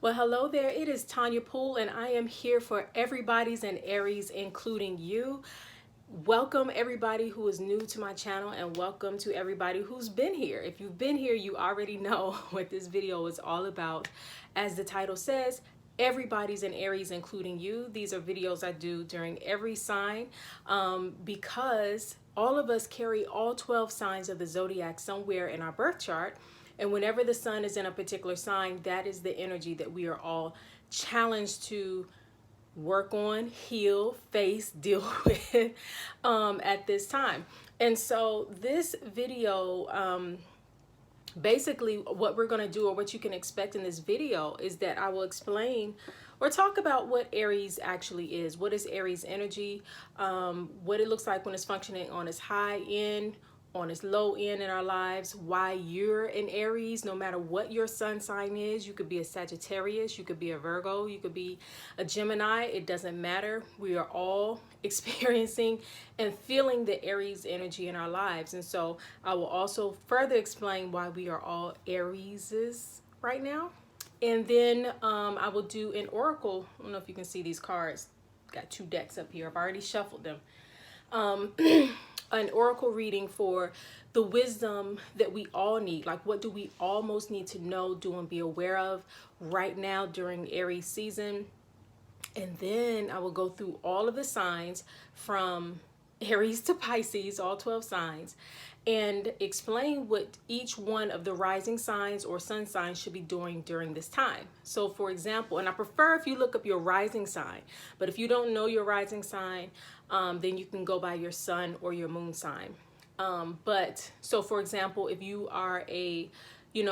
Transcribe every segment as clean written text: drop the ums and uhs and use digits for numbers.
Well, hello there. It is Tonya Poole, and I am here for everybody's and Aries, including you. Welcome everybody who is new to my channel, and welcome to everybody who's been here. If you've been here, you already know what this video is all about. As the title says, everybody's and Aries, including you. These are videos I do during every sign because all of us carry all 12 signs of the zodiac somewhere in our birth chart. And whenever the sun is in a particular sign, that is the energy that we are all challenged to work on, heal, face, deal with at this time. And so this video, basically what we're going to do, or what you can expect in this video, is that I will explain or talk about what Aries actually is. What is Aries energy? What it looks like when it's functioning on its high end, on its low end in our lives, why you're an Aries, no matter what your sun sign is. You could be a Sagittarius, you could be a Virgo, you could be a Gemini. It doesn't matter. We are all experiencing and feeling the Aries energy in our lives. And so I will also further explain why we are all Arieses right now. And then I will do an oracle. I don't know if you can see these cards. Got two decks up here. I've already shuffled them. An oracle reading for the wisdom that we all need. Like, what do we almost need to know, do, and be aware of right now during Aries season. And then I will go through all of the signs from Aries to Pisces, all 12 signs, and explain what each one of the rising signs or sun signs should be doing during this time. So for example, and I prefer if you look up your rising sign, but if you don't know your rising sign, then you can go by your sun or your moon sign. So for example, if you are a,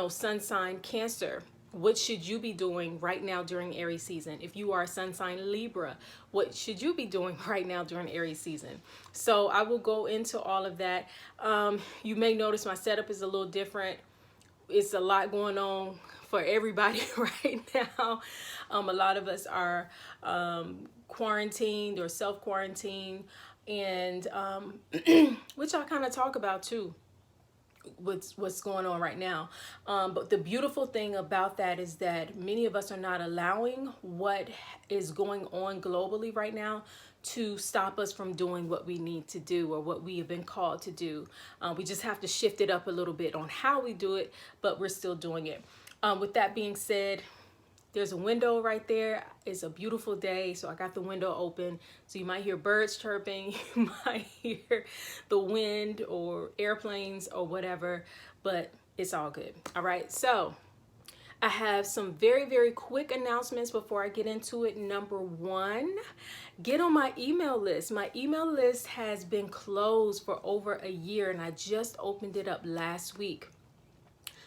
sun sign Cancer, what should you be doing right now during Aries season? If you are a sun sign Libra, what should you be doing right now during Aries season? So I will go into all of that. You may notice my setup is a little different. It's a lot going on for everybody right now. A lot of us are quarantined or self-quarantined, and which I'll kind of talk about too. What's going on right now. But the beautiful thing about that is that many of us are not allowing what is going on globally right now to stop us from doing what we need to do or what we have been called to do. We just have to shift it up a little bit on how we do it, but we're still doing it. With that being said, there's a window right there. It's a beautiful day, so I got the window open. So you might hear birds chirping, you might hear the wind or airplanes or whatever, but it's all good. All right, so I have some very, very quick announcements before I get into it. Number one, get on my email list. My email list has been closed for over a year, and I just opened it up last week.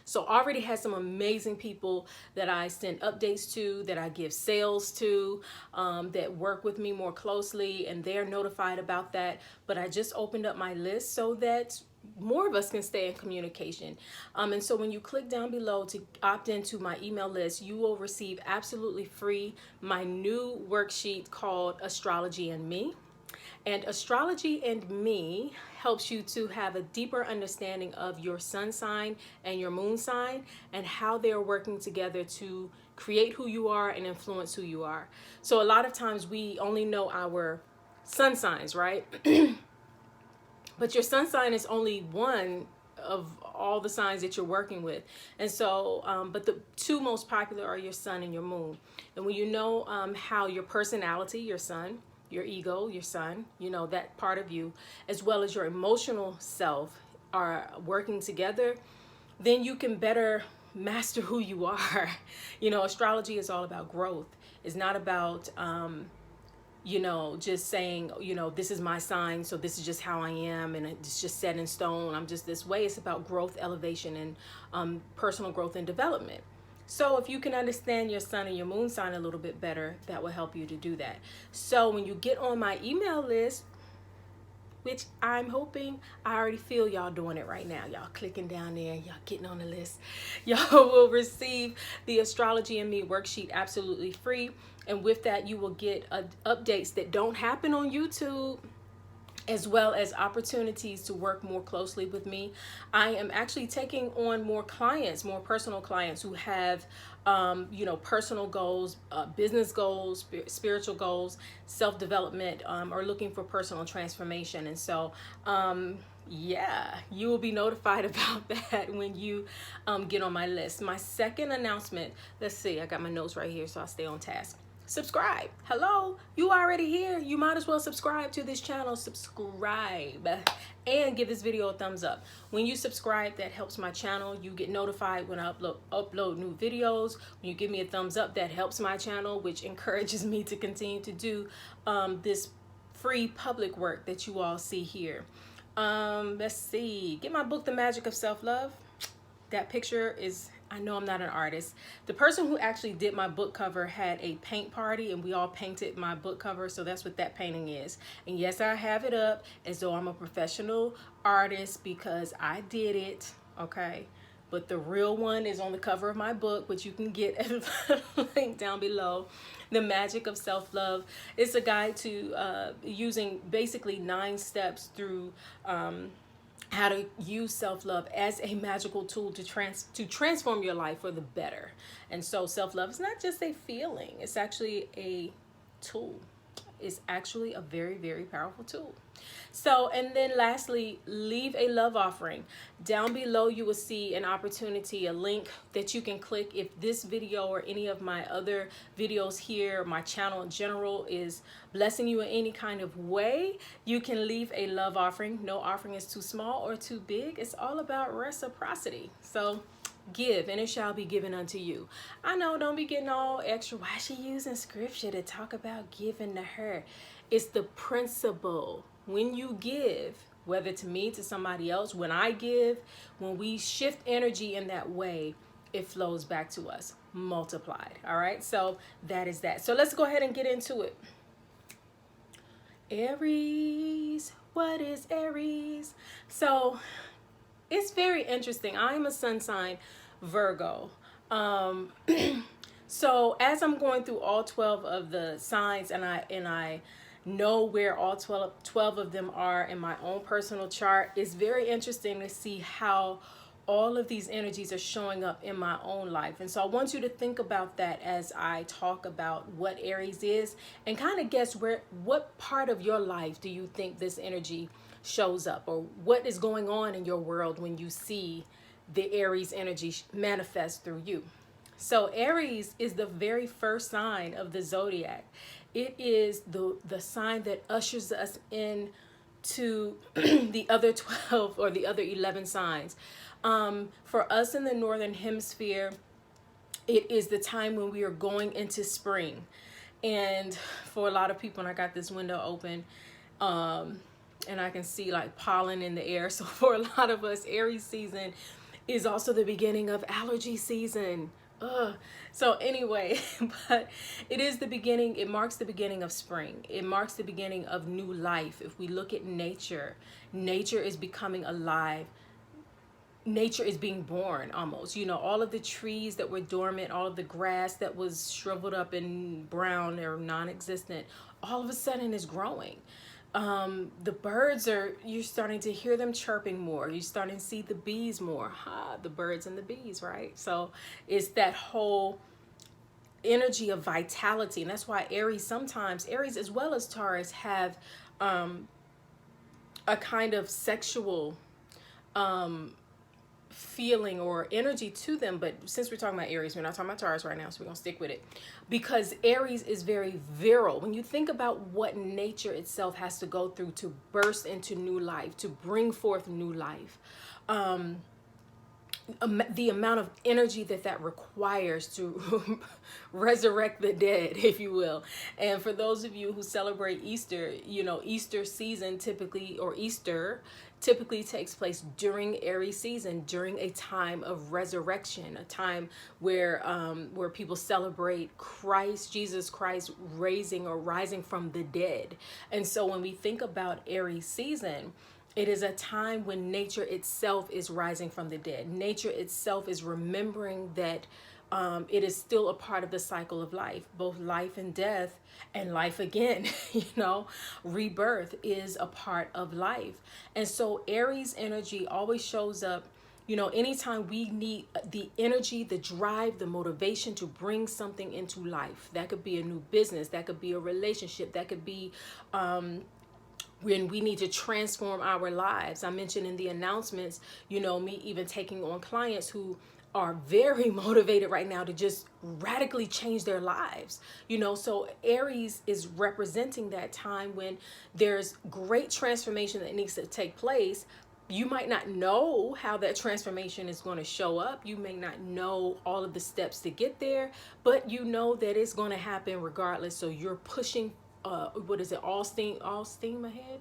So already had some amazing people that I send updates to, that I give sales to, that work with me more closely, and they're notified about that. But I just opened up my list so that more of us can stay in communication. And so when you click down below to opt into my email list, you will receive absolutely free my new worksheet called Astrology and Me. And Astrology and Me helps you to have a deeper understanding of your sun sign and your moon sign and how they're working together to create who you are and influence who you are. So a lot of times we only know our sun signs, right? But your sun sign is only one of all the signs that you're working with. And so, but the two most popular are your sun and your moon. And when you know how your personality, your sun, your ego, your sun, that part of you, as well as your emotional self are working together, then you can better master who you are. Astrology is all about growth. It's not about, just saying, this is my sign, so this is just how I am, and it's just set in stone. I'm just this way. It's about growth, elevation, and personal growth and development. So if you can understand your sun and your moon sign a little bit better, that will help you to do that. So when you get on my email list, which I'm hoping, I already feel y'all doing it right now. Y'all clicking down there, y'all getting on the list. Y'all will receive the Astrology and Me worksheet absolutely free. And with that, you will get updates that don't happen on YouTube. as well as opportunities to work more closely with me. I am actually taking on more clients, more personal clients who have, personal goals, business goals, spiritual goals, self-development, or looking for personal transformation. And so, yeah, you will be notified about that when you get on my list. My second announcement, let's see, I got my notes right here so I stay on task. Subscribe. Hello, you already here. You might as well subscribe to this channel. Subscribe and give this video a thumbs up. When you subscribe, that helps my channel. You get notified when I upload new videos. When you give me a thumbs up, that helps my channel, which encourages me to continue to do this free public work that you all see here. Let's see. Get my book, The Magic of Self-Love. That picture is, I know I'm not an artist. The person who actually did my book cover had a paint party and we all painted my book cover. So that's what that painting is. And yes, I have it up as though I'm a professional artist because I did it. Okay. But the real one is on the cover of my book, which you can get at the link down below. The Magic of Self-Love. It's a guide to using basically 9 steps through how to use self-love as a magical tool to transform your life for the better. And so self-love is not just a feeling, it's actually a tool. It's actually a very, very powerful tool. So, and then lastly, leave a love offering. Down below you will see an opportunity, a link that you can click. If this video or any of my other videos here, my channel in general, is blessing you in any kind of way, you can leave a love offering. No offering is too small or too big. It's all about reciprocity. So give and it shall be given unto you. I know, don't be getting all extra. Why is she using scripture to talk about giving to her? It's the principle. When you give, whether to me, to somebody else, when I give, when we shift energy in that way, it flows back to us multiplied. All right, so that is that. So let's go ahead and get into it. Aries, what is Aries? So it's very interesting. I'm a sun sign Virgo. So as I'm going through all 12 of the signs and I know where all 12 of them are in my own personal chart, it's very interesting to see how all of these energies are showing up in my own life. And so I want you to think about that as I talk about what Aries is and kind of guess what part of your life do you think this energy shows up, or what is going on in your world when you see the Aries energy manifest through you. So Aries is the very first sign of the zodiac. It is the sign that ushers us in to the other 12 or the other 11 signs. For us in the Northern Hemisphere, it is the time when we are going into spring. And for a lot of people, and I got this window open, and I can see like pollen in the air. So for a lot of us, Aries season is also the beginning of allergy season. So anyway, but it is the beginning. It marks the beginning of spring. It marks the beginning of new life. If we look at nature, nature is becoming alive. Nature is being born almost. You know, all of the trees that were dormant, all of the grass that was shriveled up and brown or non-existent, all of a sudden is growing. The birds you're starting to hear them chirping more. You're starting to see the bees more. The birds and the bees, right? So it's that whole energy of vitality. And that's why Aries as well as Taurus have a kind of sexual feeling or energy to them. But since we're talking about Aries, we're not talking about Taurus right now, so we're gonna stick with it, because Aries is very virile. When you think about what nature itself has to go through to burst into new life, to bring forth new life, the amount of energy that requires to resurrect the dead, if you will. And for those of you who celebrate Easter, you know, Easter season typically takes place during Aries season, during a time of resurrection, a time where people celebrate Jesus Christ rising from the dead. And so when we think about Aries season, it is a time when nature itself is rising from the dead. Nature itself is remembering that it is still a part of the cycle of life, both life and death and life again. Rebirth is a part of life. And so Aries energy always shows up, anytime we need the energy, the drive, the motivation to bring something into life. That could be a new business, that could be a relationship, that could be when we need to transform our lives. I mentioned in the announcements, me even taking on clients who are very motivated right now to just radically change their lives. So Aries is representing that time when there's great transformation that needs to take place. You might not know how that transformation is going to show up. You may not know all of the steps to get there, but you know that it's going to happen regardless. So you're pushing, what is it? All steam ahead,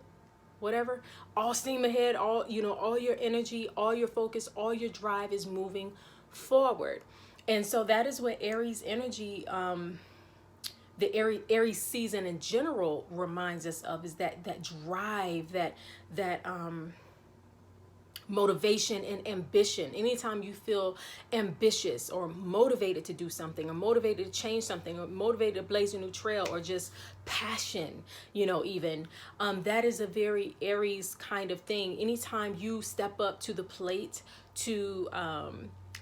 whatever, all steam ahead, all your energy, all your focus, all your drive is moving forward. And so that is what Aries energy, the Aries season in general reminds us of, is that drive, that motivation and ambition. Anytime you feel ambitious or motivated to do something, or motivated to change something, or motivated to blaze a new trail, or just passion, even that is a very Aries kind of thing. Anytime you step up to the plate to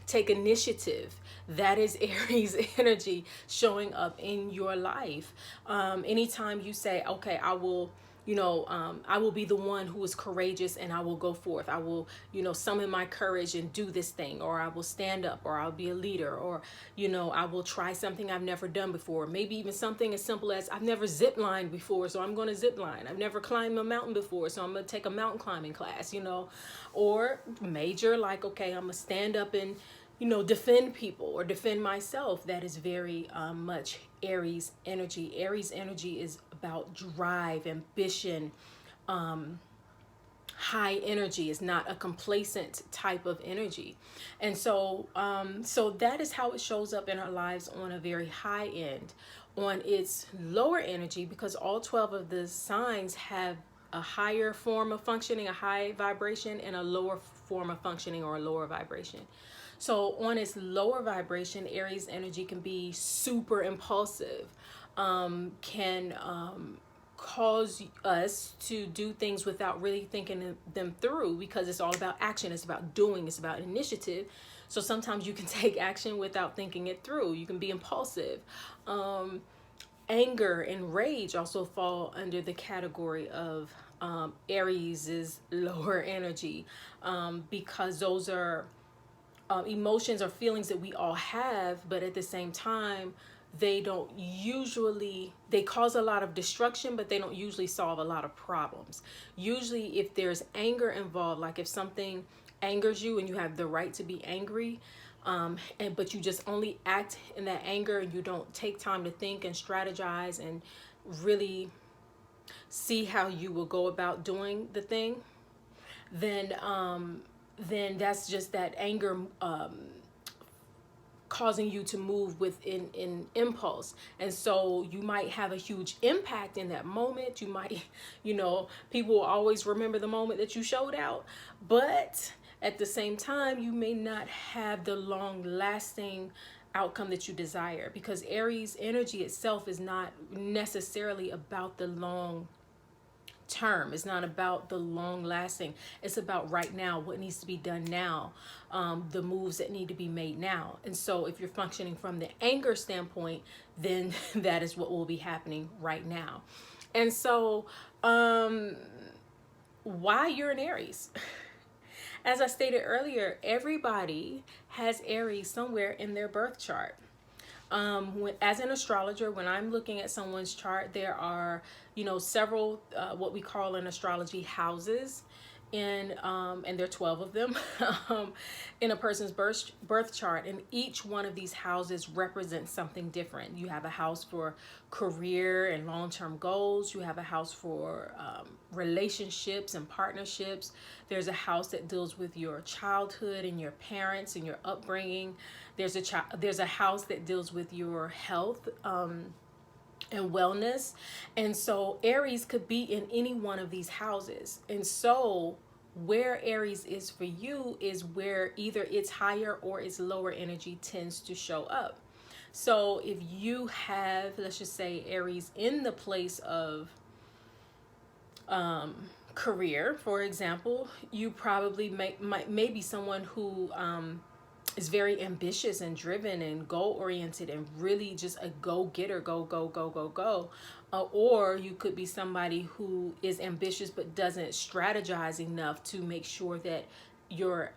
take initiative, that is Aries energy showing up in your life. Anytime you say, okay, I will be the one who is courageous, and I will go forth. I will, summon my courage and do this thing, or I will stand up, or I'll be a leader, or, I will try something I've never done before. Maybe even something as simple as, I've never zip lined before, so I'm going to zip line. I've never climbed a mountain before, so I'm going to take a mountain climbing class, or major, like, okay, I'm going to stand up and, defend people or defend myself. That is very much Aries energy. Aries energy is about drive, ambition, high energy. Is not a complacent type of energy. And so so that is how it shows up in our lives on a very high end. On its lower energy, because all 12 of the signs have a higher form of functioning, a high vibration, and a lower form of functioning, or a lower vibration. So on its lower vibration, Aries energy can be super impulsive, can cause us to do things without really thinking them through, because it's all about action. It's about doing. It's about initiative. So sometimes you can take action without thinking it through. You can be impulsive. Anger and rage also fall under the category of Aries' lower energy, because those are emotions or feelings that we all have, but at the same time, they cause a lot of destruction, but they don't usually solve a lot of problems. Usually if there's anger involved, like if something angers you and you have the right to be angry, but you just only act in that anger, and you don't take time to think and strategize and really see how you will go about doing the thing, then that's just that anger causing you to move in impulse. And so you might have a huge impact in that moment. You might, people will always remember the moment that you showed out, but at the same time, you may not have the long lasting outcome that you desire, because Aries energy itself is not necessarily about the long term. It's not about the long lasting. It's about right now, what needs to be done now, the moves that need to be made now. And so if you're functioning from the anger standpoint, then that is what will be happening right now. And so why you're an Aries? As I stated earlier, everybody has Aries somewhere in their birth chart. As an astrologer, when I'm looking at someone's chart, there are, several what we call in astrology houses, and there are 12 of them in a person's birth chart, and each one of these houses represents something different. You have a house for career and long-term goals. You have a house for relationships and partnerships. There's a house that deals with your childhood and your parents and your upbringing. There's a house that deals with your health and wellness. And so Aries could be in any one of these houses. And so where Aries is for you is where either its higher or its lower energy tends to show up. So if you have, let's just say, Aries in the place of career, for example, you probably may be someone who is very ambitious and driven and goal oriented and really just a go getter, go go go go go. Or you could be somebody who is ambitious but doesn't strategize enough to make sure that your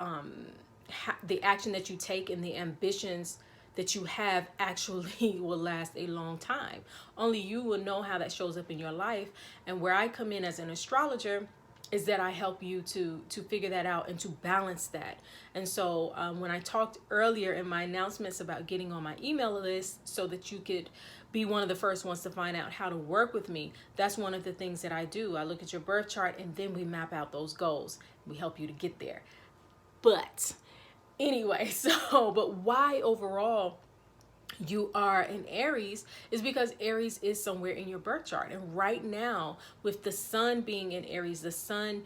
the action that you take and the ambitions that you have actually will last a long time. Only you will know how that shows up in your life. And where I come in as an astrologer is that I help you to figure that out and to balance that. And so when I talked earlier in my announcements about getting on my email list so that you could be one of the first ones to find out how to work with me, that's one of the things that I do. I look at your birth chart and then we map out those goals. We help you to get there. But anyway, but why overall you are an Aries is because Aries is somewhere in your birth chart. And right now, with the sun being in Aries, the sun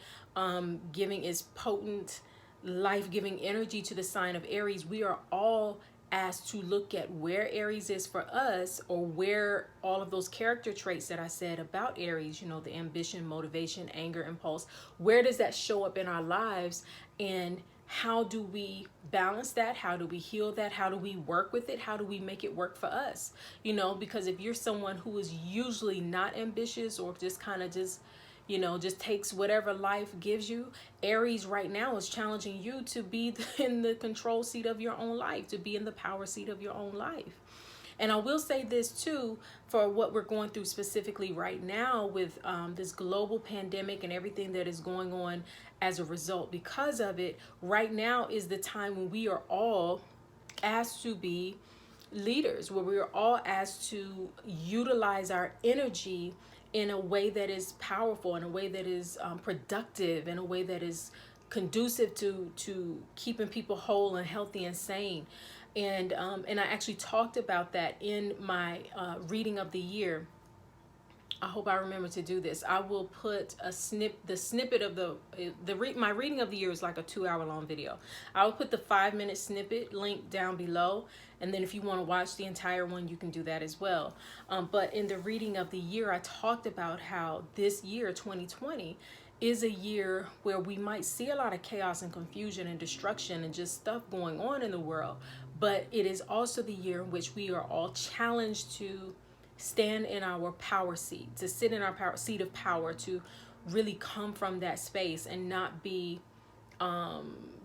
giving its potent, life-giving energy to the sign of Aries, we are all asked to look at where Aries is for us, or where all of those character traits that I said about Aries, the ambition, motivation, anger, impulse, where does that show up in our lives, and how do we balance that? How do we heal that? How do we work with it? How do we make it work for us? Because if you're someone who is usually not ambitious, or just kind of just takes whatever life gives you, Aries right now is challenging you to be in the control seat of your own life, to be in the power seat of your own life. And I will say this too, for what we're going through specifically right now with this global pandemic and everything that is going on as a result because of it, right now is the time when we are all asked to be leaders, where we are all asked to utilize our energy in a way that is powerful, in a way that is productive, in a way that is conducive to keeping people whole and healthy and sane. And I actually talked about that in my reading of the year. I hope I remember to do this. I will put the snippet of my reading of the year is like a 2-hour long video. I will put the 5-minute snippet link down below. And then if you want to watch the entire one, you can do that as well. But in the reading of the year, I talked about how this year, 2020, is a year where we might see a lot of chaos and confusion and destruction and just stuff going on in the world. But it is also the year in which we are all challenged to stand in our power seat, to sit in our seat of power, to really come from that space and not be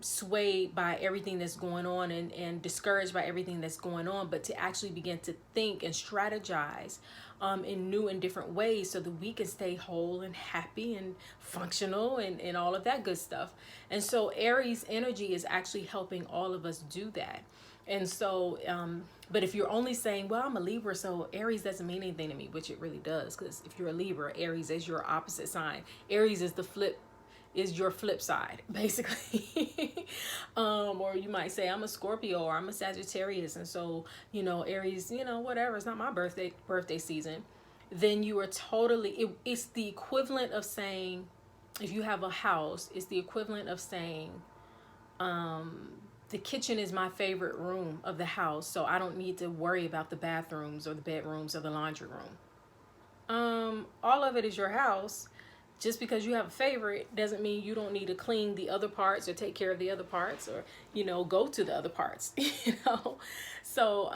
swayed by everything that's going on and discouraged by everything that's going on, but to actually begin to think and strategize in new and different ways so that we can stay whole and happy and functional and all of that good stuff. And so Aries energy is actually helping all of us do that. And so, but if you're only saying, well, I'm a Libra, so Aries doesn't mean anything to me, which it really does, because if you're a Libra, Aries is your opposite sign. Aries is your flip side, basically. Or you might say, I'm a Scorpio or I'm a Sagittarius, and so, Aries, whatever, it's not my birthday season. Then you are totally, it's the equivalent of saying, if you have a house, it's the equivalent of saying, the kitchen is my favorite room of the house, so I don't need to worry about the bathrooms or the bedrooms or the laundry room. All of it is your house. Just because you have a favorite doesn't mean you don't need to clean the other parts or take care of the other parts or, go to the other parts, So,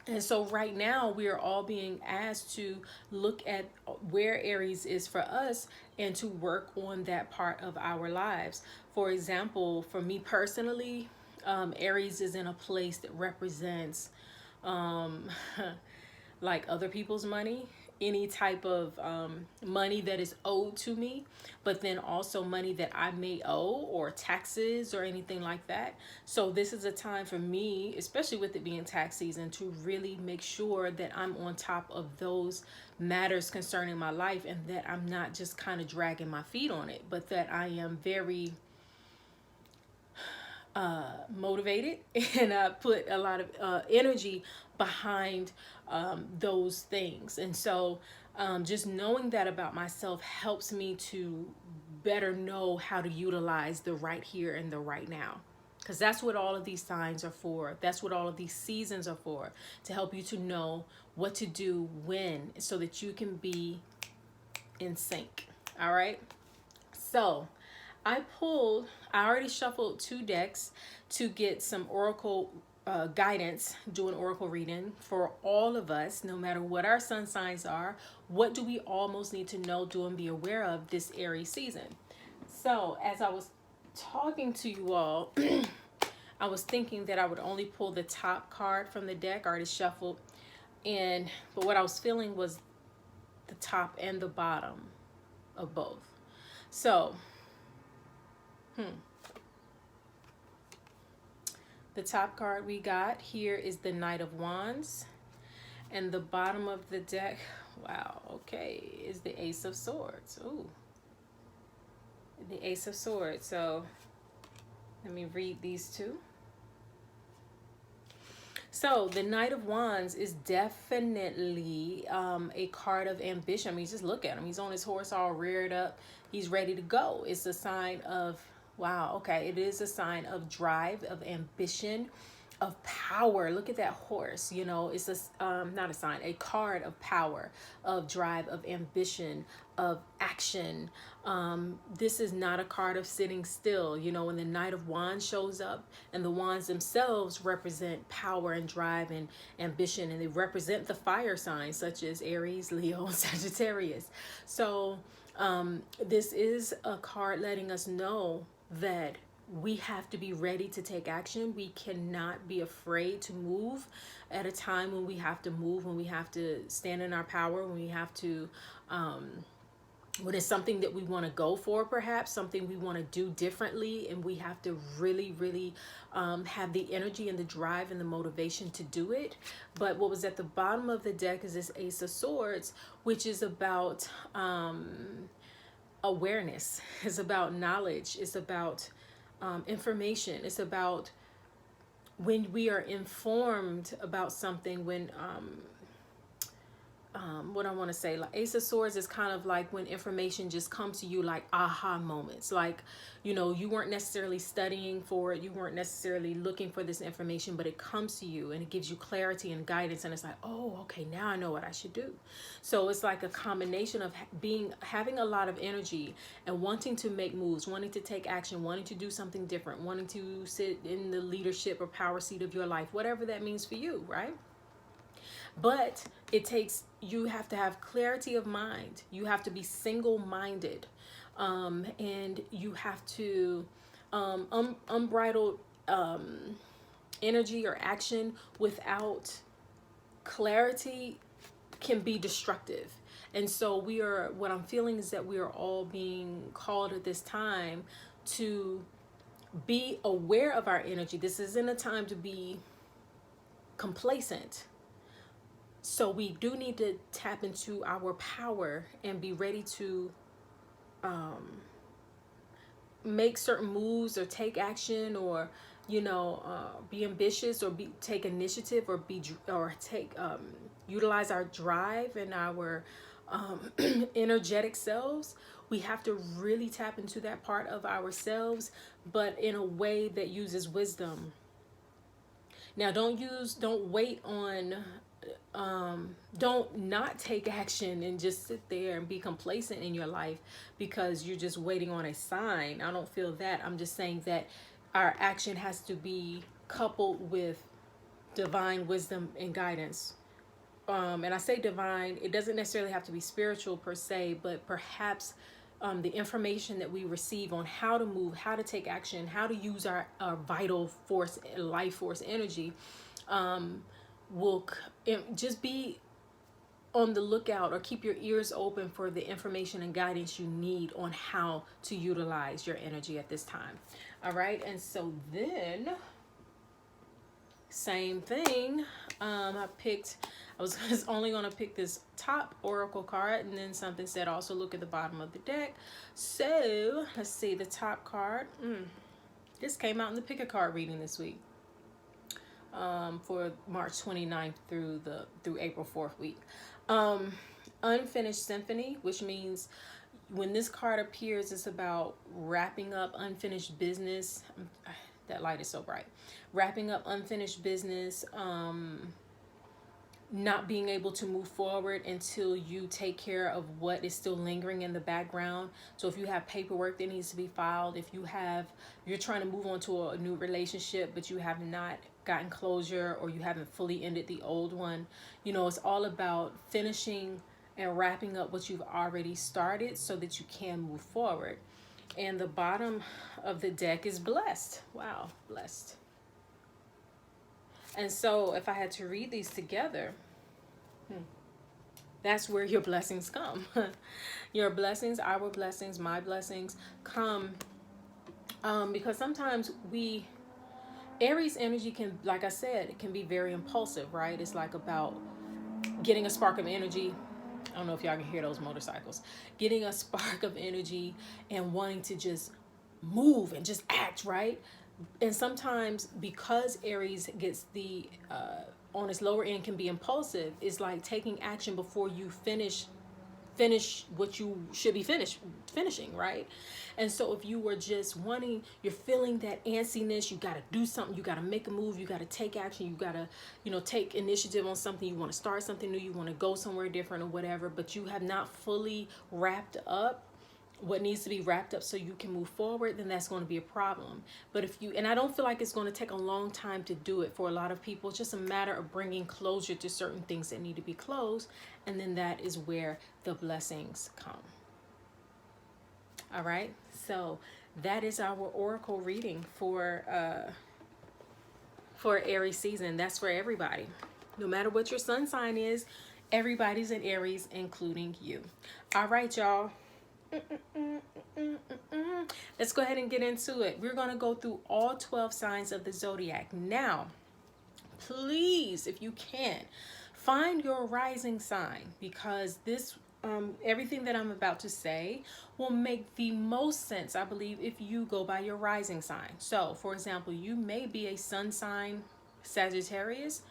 and so right now we are all being asked to look at where Aries is for us and to work on that part of our lives. For example, for me personally, Aries is in a place that represents like other people's money, any type of money that is owed to me, but then also money that I may owe, or taxes or anything like that. So this is a time for me, especially with it being tax season, to really make sure that I'm on top of those matters concerning my life, and that I'm not just kind of dragging my feet on it, but that I am very motivated and I put a lot of energy behind those things. And so just knowing that about myself helps me to better know how to utilize the right here and the right now. Because that's what all of these signs are for. That's what all of these seasons are for, to help you to know what to do when, so that you can be in sync. All right. So I already shuffled 2 decks to get some oracle guidance, do an oracle reading for all of us, no matter what our sun signs are. What do we almost need to know, do, and be aware of this Aries season? So as I was talking to you all, I was thinking that I would only pull the top card from the deck. I already shuffled, but what I was feeling was the top and the bottom of both. So, the top card we got here is the Knight of Wands, and the bottom of the deck, wow, okay, is the Ace of Swords. Ooh, the Ace of Swords. So let me read these two. So the Knight of Wands is definitely a card of ambition. I mean, just look at him. He's on his horse all reared up. He's ready to go. It's a sign of, wow, okay, it is a sign of drive, of ambition, of power. Look at that horse. You know, it's not a sign, a card of power, of drive, of ambition, of action. This is not a card of sitting still. You know, when the Knight of Wands shows up, and the wands themselves represent power and drive and ambition, and they represent the fire signs such as Aries, Leo, and Sagittarius. So this is a card letting us know that we have to be ready to take action. We cannot be afraid to move at a time when we have to move, when we have to stand in our power, when we have to, when it's something that we want to go for, perhaps something we want to do differently, and we have to really, really have the energy and the drive and the motivation to do it. But what was at the bottom of the deck is this Ace of Swords, which is about awareness. It's about knowledge. It's about information. It's about when we are informed about something, when what I want to say, like Ace of Swords is kind of like when information just comes to you, like aha moments. Like, you know, you weren't necessarily studying for it, you weren't necessarily looking for this information, but it comes to you and it gives you clarity and guidance, and it's like, oh, okay, now I know what I should do. So it's like a combination of having a lot of energy and wanting to make moves, wanting to take action, wanting to do something different, wanting to sit in the leadership or power seat of your life, whatever that means for you, right? But you have to have clarity of mind. You have to be single-minded. And you have to, unbridled energy or action without clarity can be destructive. And so what I'm feeling is that we are all being called at this time to be aware of our energy. This isn't a time to be complacent. So we do need to tap into our power and be ready to make certain moves or take action, or be ambitious, or take initiative, or utilize our drive and our energetic selves. We have to really tap into that part of ourselves, but in a way that uses wisdom. Now, don't wait on, don't not take action and just sit there and be complacent in your life because you're just waiting on a sign. I don't feel that. I'm just saying that our action has to be coupled with divine wisdom and guidance. And I say divine, it doesn't necessarily have to be spiritual per se, but perhaps the information that we receive on how to move, how to take action, how to use our vital force, life force energy, will just be on the lookout, or keep your ears open for the information and guidance you need on how to utilize your energy at this time. All right. And so then, same thing. I was only going to pick this top oracle card, and then something said also look at the bottom of the deck. So let's see, the top card. This came out in the pick a card reading this week, for March 29th through April 4th week. Unfinished symphony, which means when this card appears, it's about wrapping up unfinished business. That light is so bright. Wrapping up unfinished business, not being able to move forward until you take care of what is still lingering in the background. So if you have paperwork that needs to be filed, if you're trying to move on to a new relationship, but you have not gotten closure, or you haven't fully ended the old one, it's all about finishing and wrapping up what you've already started so that you can move forward. And the bottom of the deck is blessed. Wow, blessed. And so if I had to read these together, that's where your blessings come. Your blessings, our blessings, my blessings come because sometimes Aries energy can, like I said, it can be very impulsive, right? It's like about getting a spark of energy. I don't know if y'all can hear those motorcycles. Getting a spark of energy and wanting to just move and just act, right? And sometimes because Aries gets on its lower end can be impulsive, it's like taking action before you finish what you should be finishing, right? And so if you were just you're feeling that antsiness, you got to do something, you got to make a move, you got to take action, you got to, take initiative on something, you want to start something new, you want to go somewhere different or whatever, but you have not fully wrapped up what needs to be wrapped up so you can move forward, then that's going to be a problem. But and I don't feel like it's going to take a long time to do it for a lot of people. It's just a matter of bringing closure to certain things that need to be closed, and then that is where the blessings come. All right, so that is our oracle reading for Aries season. That's for everybody, no matter what your sun sign is. Everybody's in Aries, including you. All right, y'all. Let's go ahead and get into it. We're going to go through all 12 signs of the zodiac. Now, please, if you can, find your rising sign, because this everything that I'm about to say will make the most sense, I believe, if you go by your rising sign. So, for example, you may be a sun sign Sagittarius,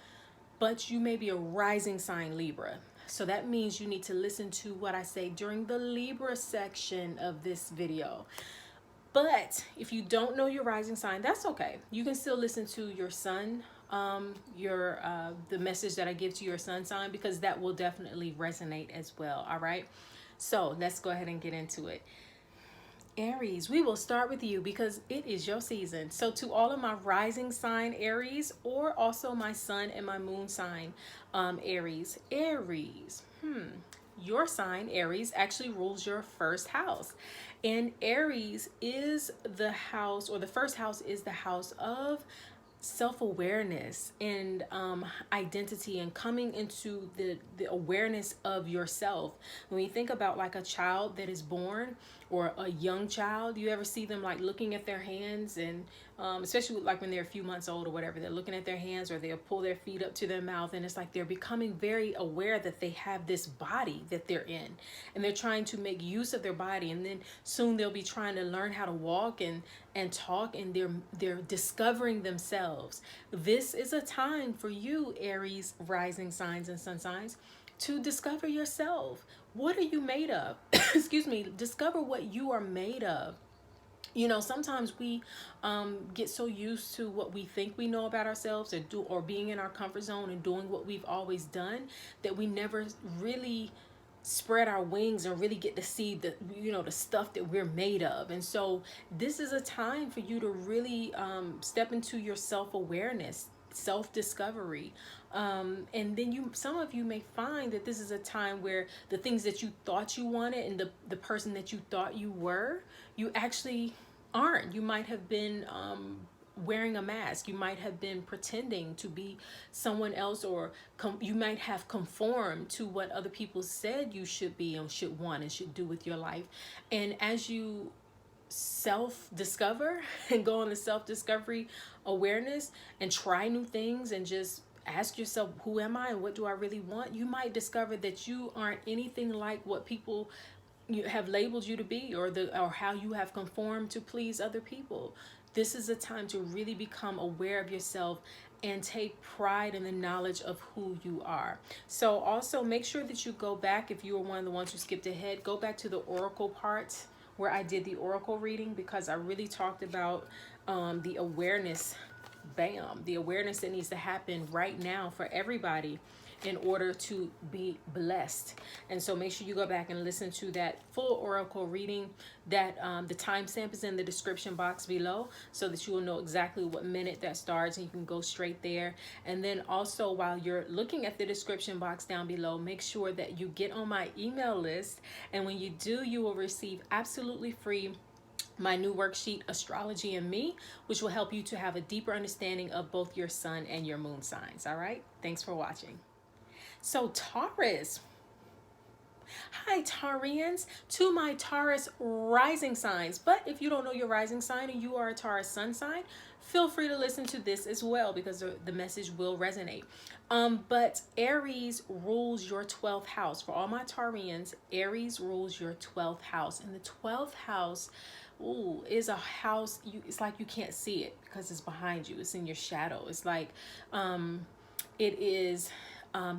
but you may be a rising sign Libra. So that means you need to listen to what I say during the Libra section of this video. But if you don't know your rising sign, that's okay. You can still listen to your sun, the message that I give to your sun sign, because that will definitely resonate as well. All right. So let's go ahead and get into it. Aries, we will start with you because it is your season. So to all of my rising sign Aries, or also my sun and my moon sign Aries, your sign Aries actually rules your first house. And Aries is the house, or the first house is the house of self-awareness and identity, and coming into the awareness of yourself. When you think about like a child that is born, or a young child, you ever see them like looking at their hands, and especially like when they're a few months old or whatever, they're looking at their hands, or they'll pull their feet up to their mouth, and it's like they're becoming very aware that they have this body that they're in, and they're trying to make use of their body, and then soon they'll be trying to learn how to walk and talk, and they're discovering themselves. This is a time for you, Aries rising signs and sun signs, to discover yourself. What are you made of? Excuse me. Discover what you are made of. Sometimes we get so used to what we think we know about ourselves, or being in our comfort zone and doing what we've always done, that we never really spread our wings and really get to see the stuff that we're made of. And so this is a time for you to really step into your self-awareness, self-discovery, and then some of you may find that this is a time where the things that you thought you wanted, and the person that you thought you were, you actually aren't. You might have been wearing a mask. You might have been pretending to be someone else, or you might have conformed to what other people said you should be and should want and should do with your life. And as you self-discover and go on the self-discovery awareness and try new things and just ask yourself, who am I and what do I really want? You might discover that you aren't anything like what people have labeled you to be, or how you have conformed to please other people. This is a time to really become aware of yourself and take pride in the knowledge of who you are. So also make sure that you go back, if you were one of the ones who skipped ahead, go back to the oracle part where I did the oracle reading, because I really talked about the awareness, bam, the awareness that needs to happen right now for everybody in order to be blessed. And so make sure you go back and listen to that full oracle reading. That the timestamp is in the description box below, so that you will know exactly what minute that starts, and you can go straight there. And then also, while you're looking at the description box down below, make sure that you get on my email list, and when you do, you will receive absolutely free my new worksheet, Astrology and Me, which will help you to have a deeper understanding of both your sun and your moon signs. All right, thanks for watching. So Taurus, hi Taurians, to my Taurus rising signs. But if you don't know your rising sign and you are a Taurus sun sign, feel free to listen to this as well, because the message will resonate. But Aries rules your 12th house. For all my Taurians, Aries rules your 12th house. And the 12th house, ooh, is a house, it's like you can't see it because it's behind you. It's in your shadow. It's like it is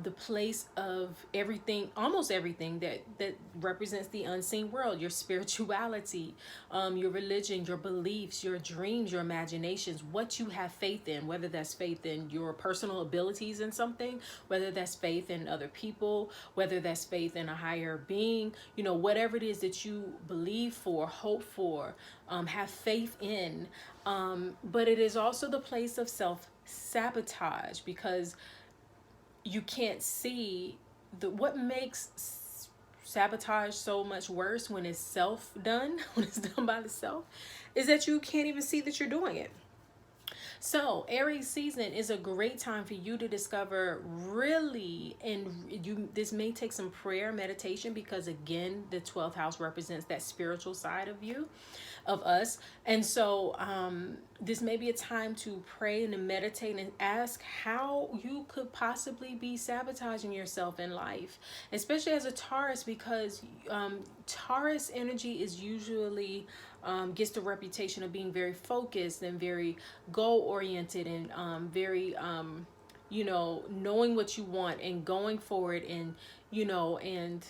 the place of everything, almost everything that represents the unseen world, your spirituality, your religion, your beliefs, your dreams, your imaginations, what you have faith in, whether that's faith in your personal abilities in something, whether that's faith in other people, whether that's faith in a higher being, you know, whatever it is that you believe for, hope for, have faith in. But it is also the place of self-sabotage, because you can't see what makes sabotage so much worse when it's self-done, when it's done by the self, is that you can't even see that you're doing it. So Aries season is a great time for you to discover really, and this may take some prayer, meditation, because again, the 12th house represents that spiritual side of you, of us. And so this may be a time to pray and to meditate and ask how you could possibly be sabotaging yourself in life, especially as a Taurus, because Taurus energy is usually gets the reputation of being very focused and very goal oriented, and very you know, knowing what you want and going forward, and you know, and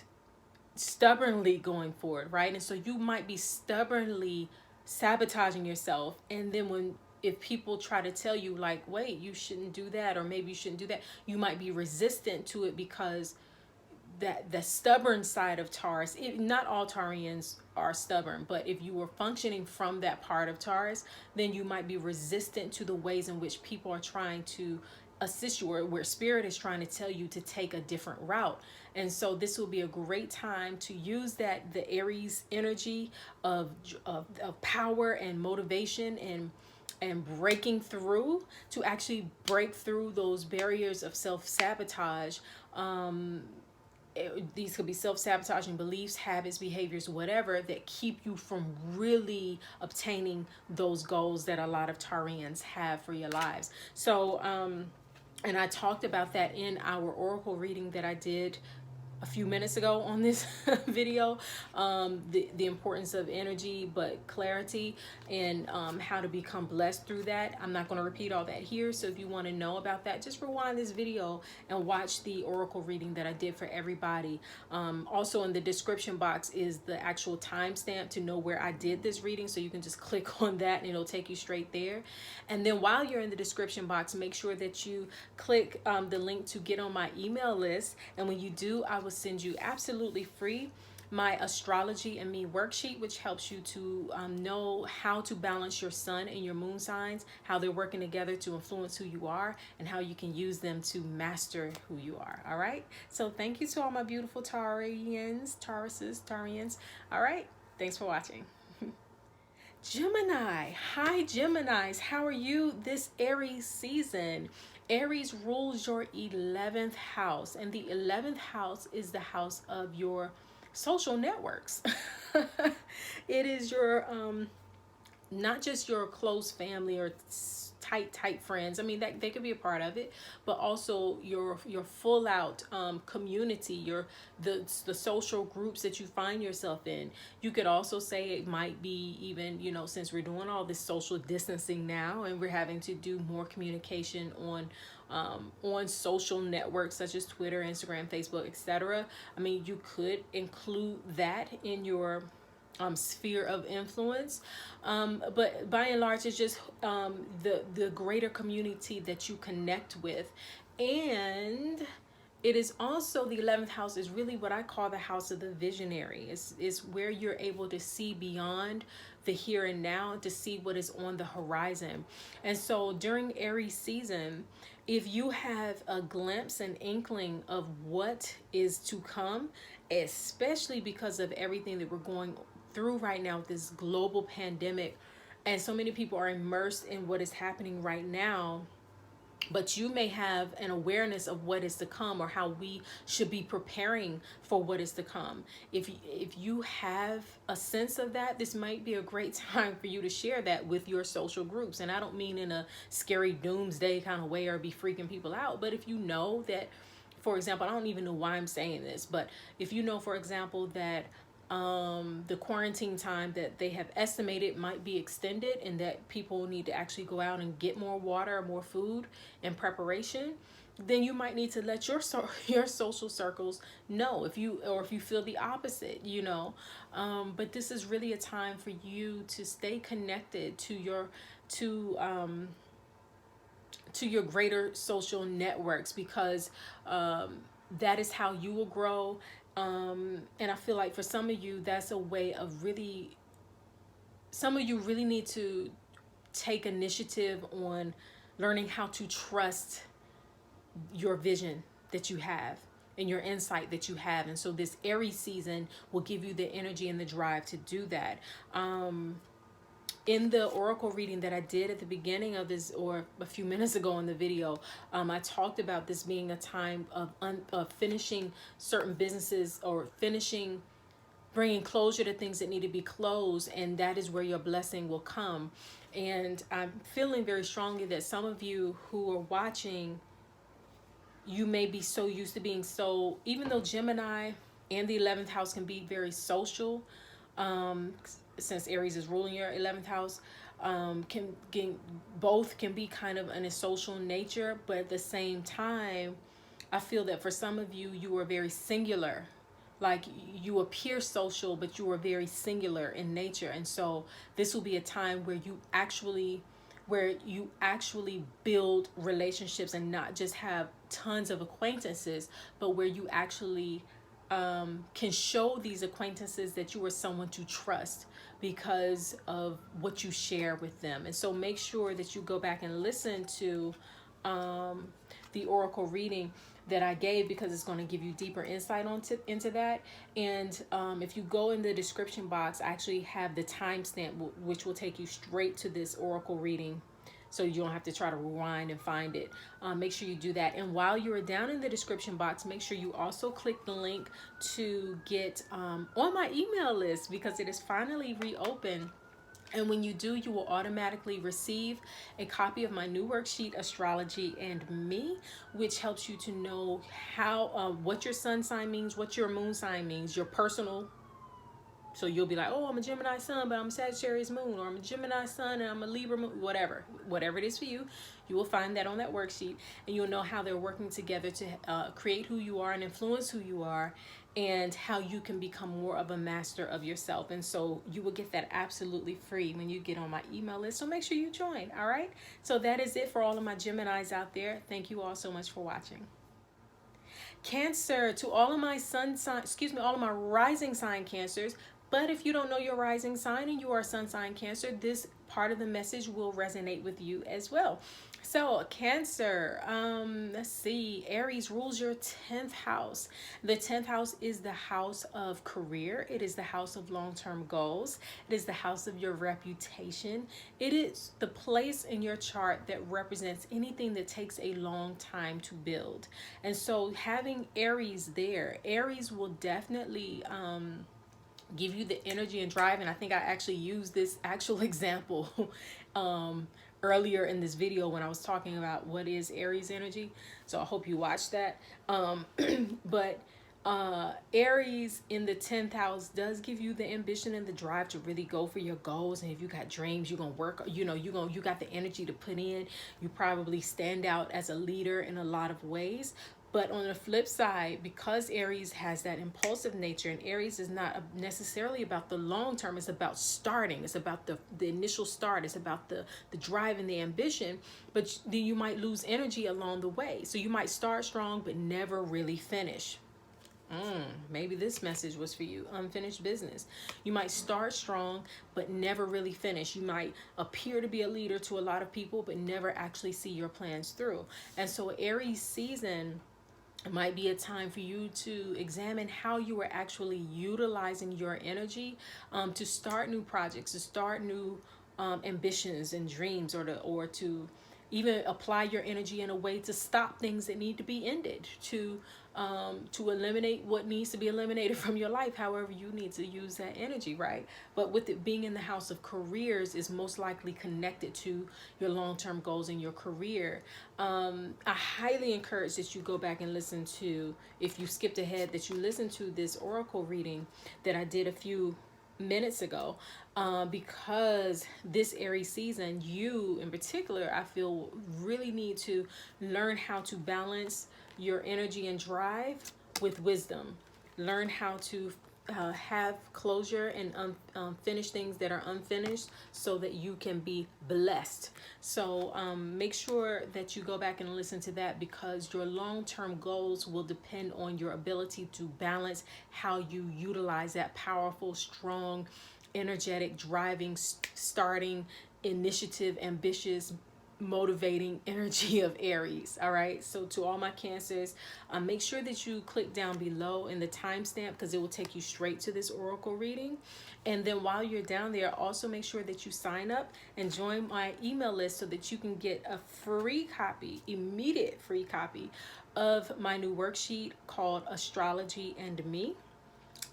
stubbornly going forward, right? And so you might be stubbornly sabotaging yourself, and then if people try to tell you like, wait, you shouldn't do that, or maybe you shouldn't do that, you might be resistant to it, because that the stubborn side of Taurus, not all Taurians are stubborn, but if you were functioning from that part of Taurus, then you might be resistant to the ways in which people are trying to assist you, or where spirit is trying to tell you to take a different route. And so this will be a great time to use the Aries energy of power and motivation, and breaking through, to actually break through those barriers of self-sabotage. These could be self-sabotaging beliefs, habits, behaviors, whatever, that keep you from really obtaining those goals that a lot of Taurians have for your lives. So and I talked about that in our oracle reading that I did a few minutes ago on this video, the importance of energy, but clarity, and how to become blessed through that. I'm not going to repeat all that here, so if you want to know about that, just rewind this video and watch the oracle reading that I did for everybody. Also in the description box is the actual timestamp to know where I did this reading, so you can just click on that and it'll take you straight there. And then while you're in the description box, make sure that you click the link to get on my email list, and when you do, I will send you absolutely free my Astrology and Me worksheet, which helps you to know how to balance your sun and your moon signs, how they're working together to influence who you are, and how you can use them to master who you are. All right, so thank you to all my beautiful Taurians. All right, thanks for watching. Gemini, hi Geminis, how are you this Aries season? Aries rules your 11th house, and the 11th house is the house of your social networks. It is your not just your close family or tight friends. I mean, that they could be a part of it, but also your full out community, the social groups that you find yourself in. You could also say it might be even, you know, since we're doing all this social distancing now and we're having to do more communication on social networks such as Twitter, Instagram, Facebook, etc. I mean, you could include that in your sphere of influence, but by and large, it's just the greater community that you connect with. And it is also, the 11th house is really what I call the house of the visionary. It's where you're able to see beyond the here and now, to see what is on the horizon. And so during Aries season, if you have a glimpse, an inkling of what is to come, especially because of everything that we're going through right now with this global pandemic, and so many people are immersed in what is happening right now, but you may have an awareness of what is to come, or how we should be preparing for what is to come. If you have a sense of that, this might be a great time for you to share that with your social groups. And I don't mean in a scary doomsday kind of way or be freaking people out, but if you know that, for example, I don't even know why I'm saying this, but if you know, for example, that the quarantine time that they have estimated might be extended, and that people need to actually go out and get more water or more food in preparation, then you might need to let your social circles know, if you feel the opposite, you know. But this is really a time for you to stay connected to your greater social networks, because that is how you will grow. And I feel like for some of you, that's a way of really, some of you really need to take initiative on learning how to trust your vision that you have and your insight that you have. And so this Aries season will give you the energy and the drive to do that. In the oracle reading that I did at the beginning of this, or a few minutes ago in the video, I talked about this being a time of finishing certain businesses, or bringing closure to things that need to be closed, and that is where your blessing will come. And I'm feeling very strongly that some of you who are watching, you may be so used to being so, even though Gemini and the 11th house can be very social, since Aries is ruling your 11th house, both can be kind of in a social nature, but at the same time, I feel that for some of you, you are very singular. Like, you appear social, but you are very singular in nature. And so this will be a time where you actually build relationships, and not just have tons of acquaintances, but where you actually can show these acquaintances that you are someone to trust because of what you share with them. And so make sure that you go back and listen to the oracle reading that I gave, because it's going to give you deeper insight into that. And if you go in the description box, I actually have the timestamp, which will take you straight to this oracle reading, so you don't have to try to rewind and find it. Make sure you do that. And while you're down in the description box, make sure you also click the link to get on my email list, because it is finally reopened. And when you do, you will automatically receive a copy of my new worksheet, Astrology and Me, which helps you to know how what your sun sign means, what your moon sign means, your personal. So you'll be like, oh, I'm a Gemini sun, but I'm a Sagittarius moon, or I'm a Gemini sun and I'm a Libra moon, whatever it is for you. You will find that on that worksheet, and you'll know how they're working together to create who you are and influence who you are, and how you can become more of a master of yourself. And so you will get that absolutely free when you get on my email list. So make sure you join. All right. So that is it for all of my Geminis out there. Thank you all so much for watching. Cancer, to all of my all of my rising sign Cancers. But if you don't know your rising sign and you are sun sign Cancer, this part of the message will resonate with you as well. So Cancer, let's see, Aries rules your 10th house. The 10th house is the house of career. It is the house of long-term goals. It is the house of your reputation. It is the place in your chart that represents anything that takes a long time to build. And so having Aries there, Aries will definitely give you the energy and drive. And I think I actually used this actual example earlier in this video when I was talking about what is Aries energy. So I hope you watched that. But Aries in the 10th house does give you the ambition and the drive to really go for your goals. And if you got dreams, you're gonna work, you know, you got the energy to put in. You probably stand out as a leader in a lot of ways. But on the flip side, because Aries has that impulsive nature, and Aries is not necessarily about the long term, it's about starting. It's about the initial start. It's about the drive and the ambition. But then you might lose energy along the way. So you might start strong, but never really finish. Maybe this message was for you. Unfinished business. You might start strong, but never really finish. You might appear to be a leader to a lot of people, but never actually see your plans through. And so Aries season, it might be a time for you to examine how you are actually utilizing your energy to start new projects, to start new ambitions and dreams, or to even apply your energy in a way to stop things that need to be ended, to eliminate what needs to be eliminated from your life, however you need to use that energy, right? But with it being in the house of careers is most likely connected to your long-term goals in your career. I highly encourage that you go back and listen to, if you skipped ahead, that you listen to this oracle reading that I did a few minutes ago, because this Aries season, you in particular, I feel really need to learn how to balance your energy and drive with wisdom. Learn how to have closure and finish things that are unfinished so that you can be blessed. So make sure that you go back and listen to that, because your long-term goals will depend on your ability to balance how you utilize that powerful, strong, energetic, driving, starting, initiative, ambitious, motivating energy of Aries. All right, so to all my Cancers, make sure that you click down below in the timestamp, because it will take you straight to this oracle reading. And then while you're down there, also make sure that you sign up and join my email list so that you can get a free copy, immediate free copy of my new worksheet called Astrology and Me.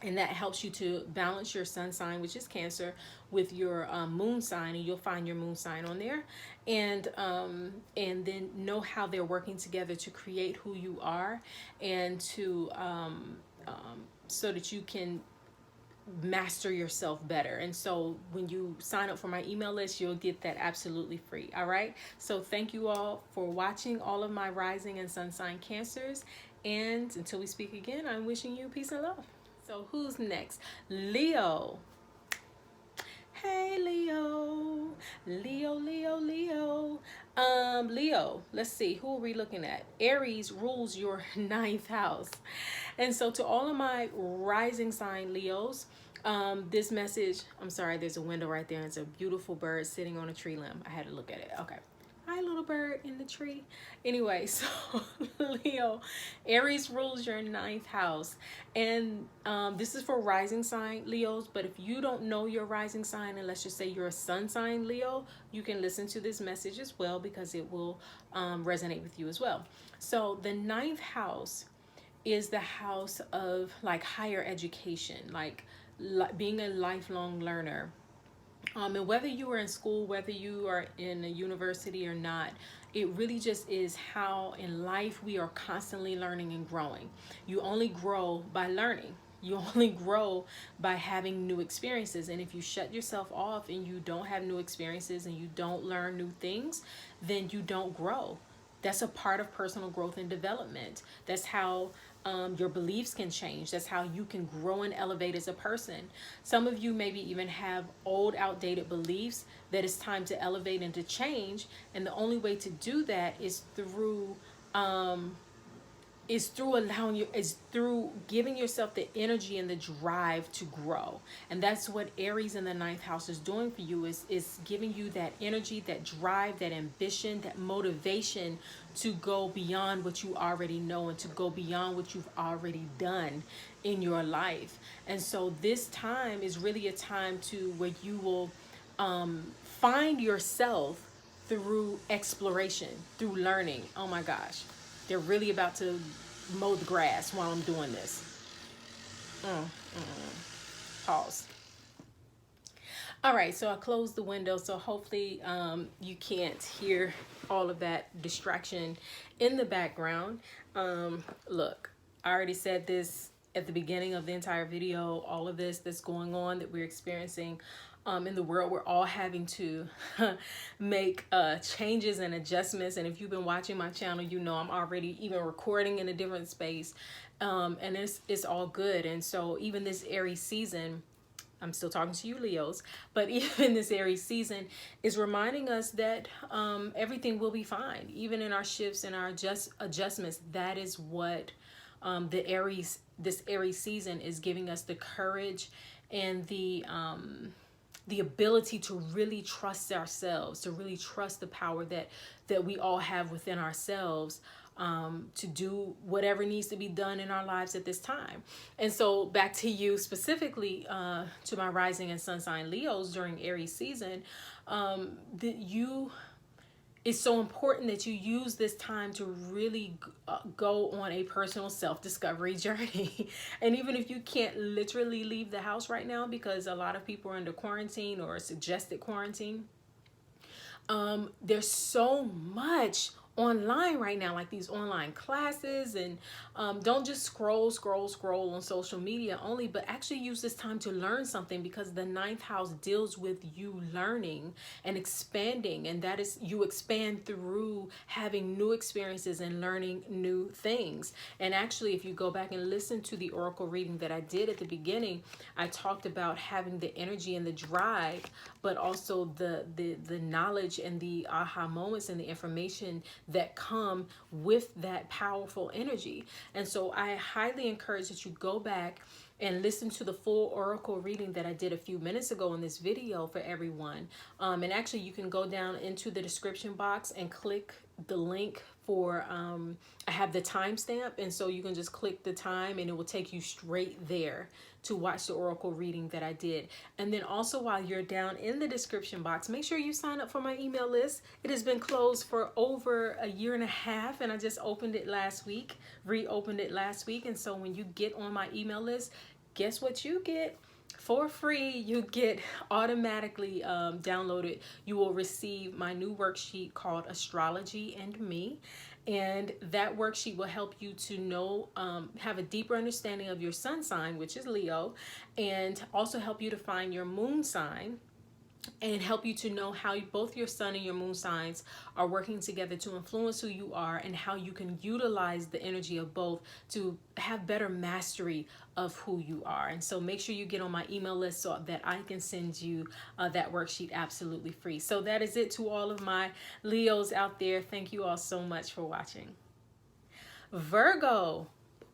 And that helps you to balance your sun sign, which is Cancer, with your moon sign, and you'll find your moon sign on there, and then know how they're working together to create who you are, and to so that you can master yourself better. And so when you sign up for my email list, you'll get that absolutely free. All right, so thank you all for watching, all of my rising and sun sign Cancers, and until we speak again, I'm wishing you peace and love. So who's next? Leo. Hey, Leo. Leo. Leo, let's see, who are we looking at? Aries rules your 9th house. And so to all of my rising sign Leos, this message, I'm sorry, there's a window right there, and it's a beautiful bird sitting on a tree limb. I had to look at it. Okay. Hi, little bird in the tree. Anyway, so Leo, Aries rules your 9th house. And this is for rising sign Leos. But if you don't know your rising sign, and let's just say you're a sun sign Leo, you can listen to this message as well, because it will resonate with you as well. So the 9th house is the house of like higher education, like being a lifelong learner. And whether you are in school, whether you are in a university or not, it really just is how in life we are constantly learning and growing. You only grow by learning. You only grow by having new experiences. And if you shut yourself off and you don't have new experiences and you don't learn new things, then you don't grow. That's a part of personal growth and development. That's how your beliefs can change. That's how you can grow and elevate as a person. Some of you maybe even have old, outdated beliefs that it's time to elevate and to change. And the only way to do that is through through giving yourself the energy and the drive to grow. And that's what Aries in the 9th house is doing for you, is giving you that energy, that drive, that ambition, that motivation to go beyond what you already know and to go beyond what you've already done in your life. And so this time is really a time to where you will find yourself through exploration, through learning. Oh my gosh. They're really about to mow the grass while I'm doing this. Pause. All right, so I closed the window, so hopefully you can't hear all of that distraction in the background. Look, I already said this at the beginning of the entire video. All of this that's going on that we're experiencing in the world, we're all having to make changes and adjustments. And if you've been watching my channel, you know I'm already even recording in a different space, and it's all good. And so even this Aries season, I'm still talking to you Leos, but even this Aries season is reminding us that everything will be fine. Even in our shifts and our adjustments, that is what this Aries season is giving us, the courage and the ability to really trust ourselves, to really trust the power that we all have within ourselves, to do whatever needs to be done in our lives at this time. And so back to you specifically, to my rising and sun sign Leos during Aries season, it's so important that you use this time to really go on a personal self-discovery journey. And even if you can't literally leave the house right now, because a lot of people are under quarantine or suggested quarantine, there's so much online right now, like these online classes, and don't just scroll on social media only, but actually use this time to learn something, because the ninth house deals with you learning and expanding, and that is, you expand through having new experiences and learning new things. And actually, if you go back and listen to the oracle reading that I did at the beginning, I talked about having the energy and the drive, but also the knowledge and the aha moments and the information that come with that powerful energy. And so I highly encourage that you go back and listen to the full oracle reading that I did a few minutes ago in this video for everyone. And actually, you can go down into the description box and click the link for, I have the timestamp, and so you can just click the time and it will take you straight there to watch the oracle reading that I did. And then also, while you're down in the description box, make sure you sign up for my email list. It has been closed for over a year and a half, and I just opened it last week, reopened it last week. And so when you get on my email list, guess what you get? For free, you get automatically downloaded. You will receive my new worksheet called Astrology and Me. And that worksheet will help you to know, have a deeper understanding of your sun sign, which is Leo, and also help you to find your moon sign, and help you to know how both your sun and your moon signs are working together to influence who you are, and how you can utilize the energy of both to have better mastery of who you are. And so make sure you get on my email list so that I can send you that worksheet absolutely free. So that is it to all of my Leos out there. Thank you all so much for watching. Virgo.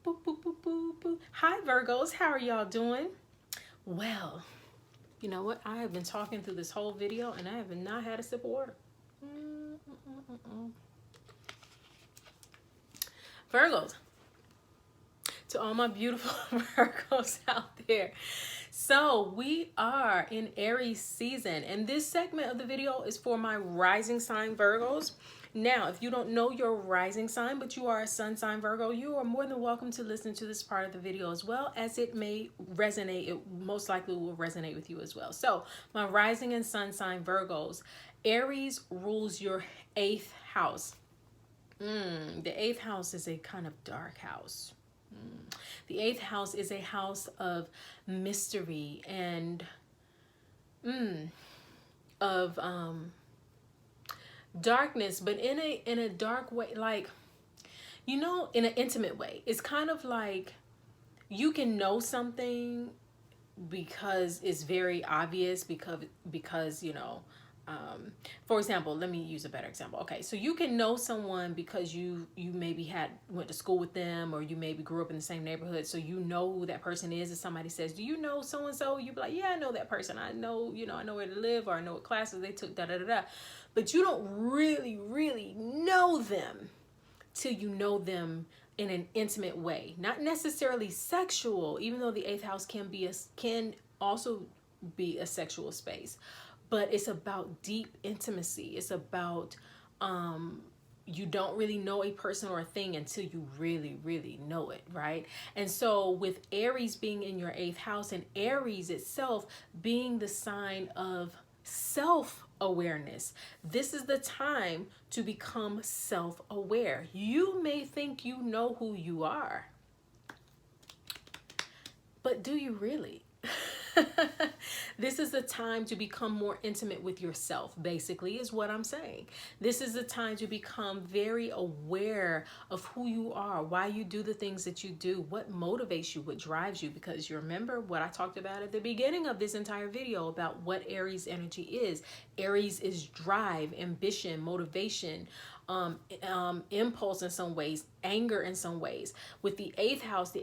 Boop, boop, boop, boop, boop. Hi Virgos, how are y'all doing? Well, you know what? I have been talking through this whole video and I have not had a sip of water. Virgos. To all my beautiful Virgos out there. So we are in Aries season, and this segment of the video is for my rising sign Virgos. Now, if you don't know your rising sign, but you are a sun sign Virgo, you are more than welcome to listen to this part of the video, as well as it may resonate. It most likely will resonate with you as well. So my rising and sun sign Virgos, Aries rules your 8th house. The 8th house is a kind of dark house. The 8th house is a house of mystery and of darkness, but in a dark way, like, you know, in an intimate way. It's kind of like you can know something because it's very obvious, because you know, for example, let me use a better example. Okay, so you can know someone because you maybe went to school with them, or you maybe grew up in the same neighborhood, so you know who that person is. If somebody says, do you know so and so, you be like, yeah, I know that person. I know, you know, I know where they live, or I know what classes they took, da da da da. But you don't really know them till you know them in an intimate way, not necessarily sexual, even though the 8th house can also be a sexual space. But it's about deep intimacy. It's about you don't really know a person or a thing until you really, really know it, right? And so with Aries being in your eighth house, and Aries itself being the sign of self-awareness, this is the time to become self-aware. You may think you know who you are, but do you really? This is the time to become more intimate with yourself, basically, is what I'm saying. This is the time to become very aware of who you are, why you do the things that you do, what motivates you, what drives you. Because you remember what I talked about at the beginning of this entire video about what Aries energy is. Aries is drive, ambition, motivation, impulse in some ways, anger in some ways. With the eighth house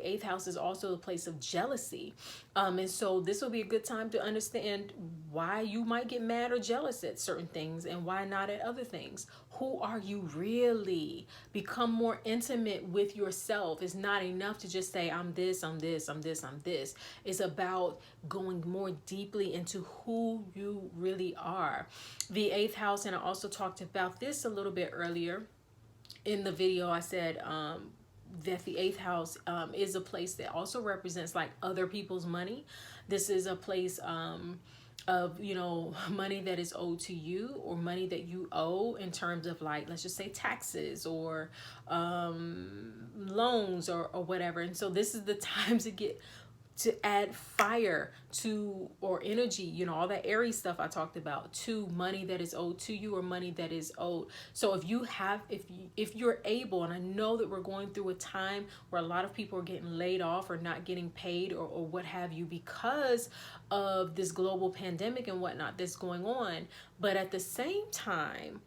is also a place of jealousy. And so this will be a good time to understand why you might get mad or jealous at certain things and why not at other things. Who are you really? Become more intimate with yourself. It's not enough to just say, I'm this, I'm this, I'm this, I'm this. It's about going more deeply into who you really are. The eighth house, and I also talked about this a little bit earlier in the video. I said that the eighth house is a place that also represents like other people's money. This is a place of, you know, money that is owed to you, or money that you owe in terms of, like, let's just say taxes or loans or whatever. And so this is the time to add fire to, or energy, you know, all that Aries stuff I talked about, to money that is owed to you or money that is owed. So if you have, if you're able, and I know that we're going through a time where a lot of people are getting laid off or not getting paid or what have you, because of this global pandemic and whatnot that's going on. But at the same time,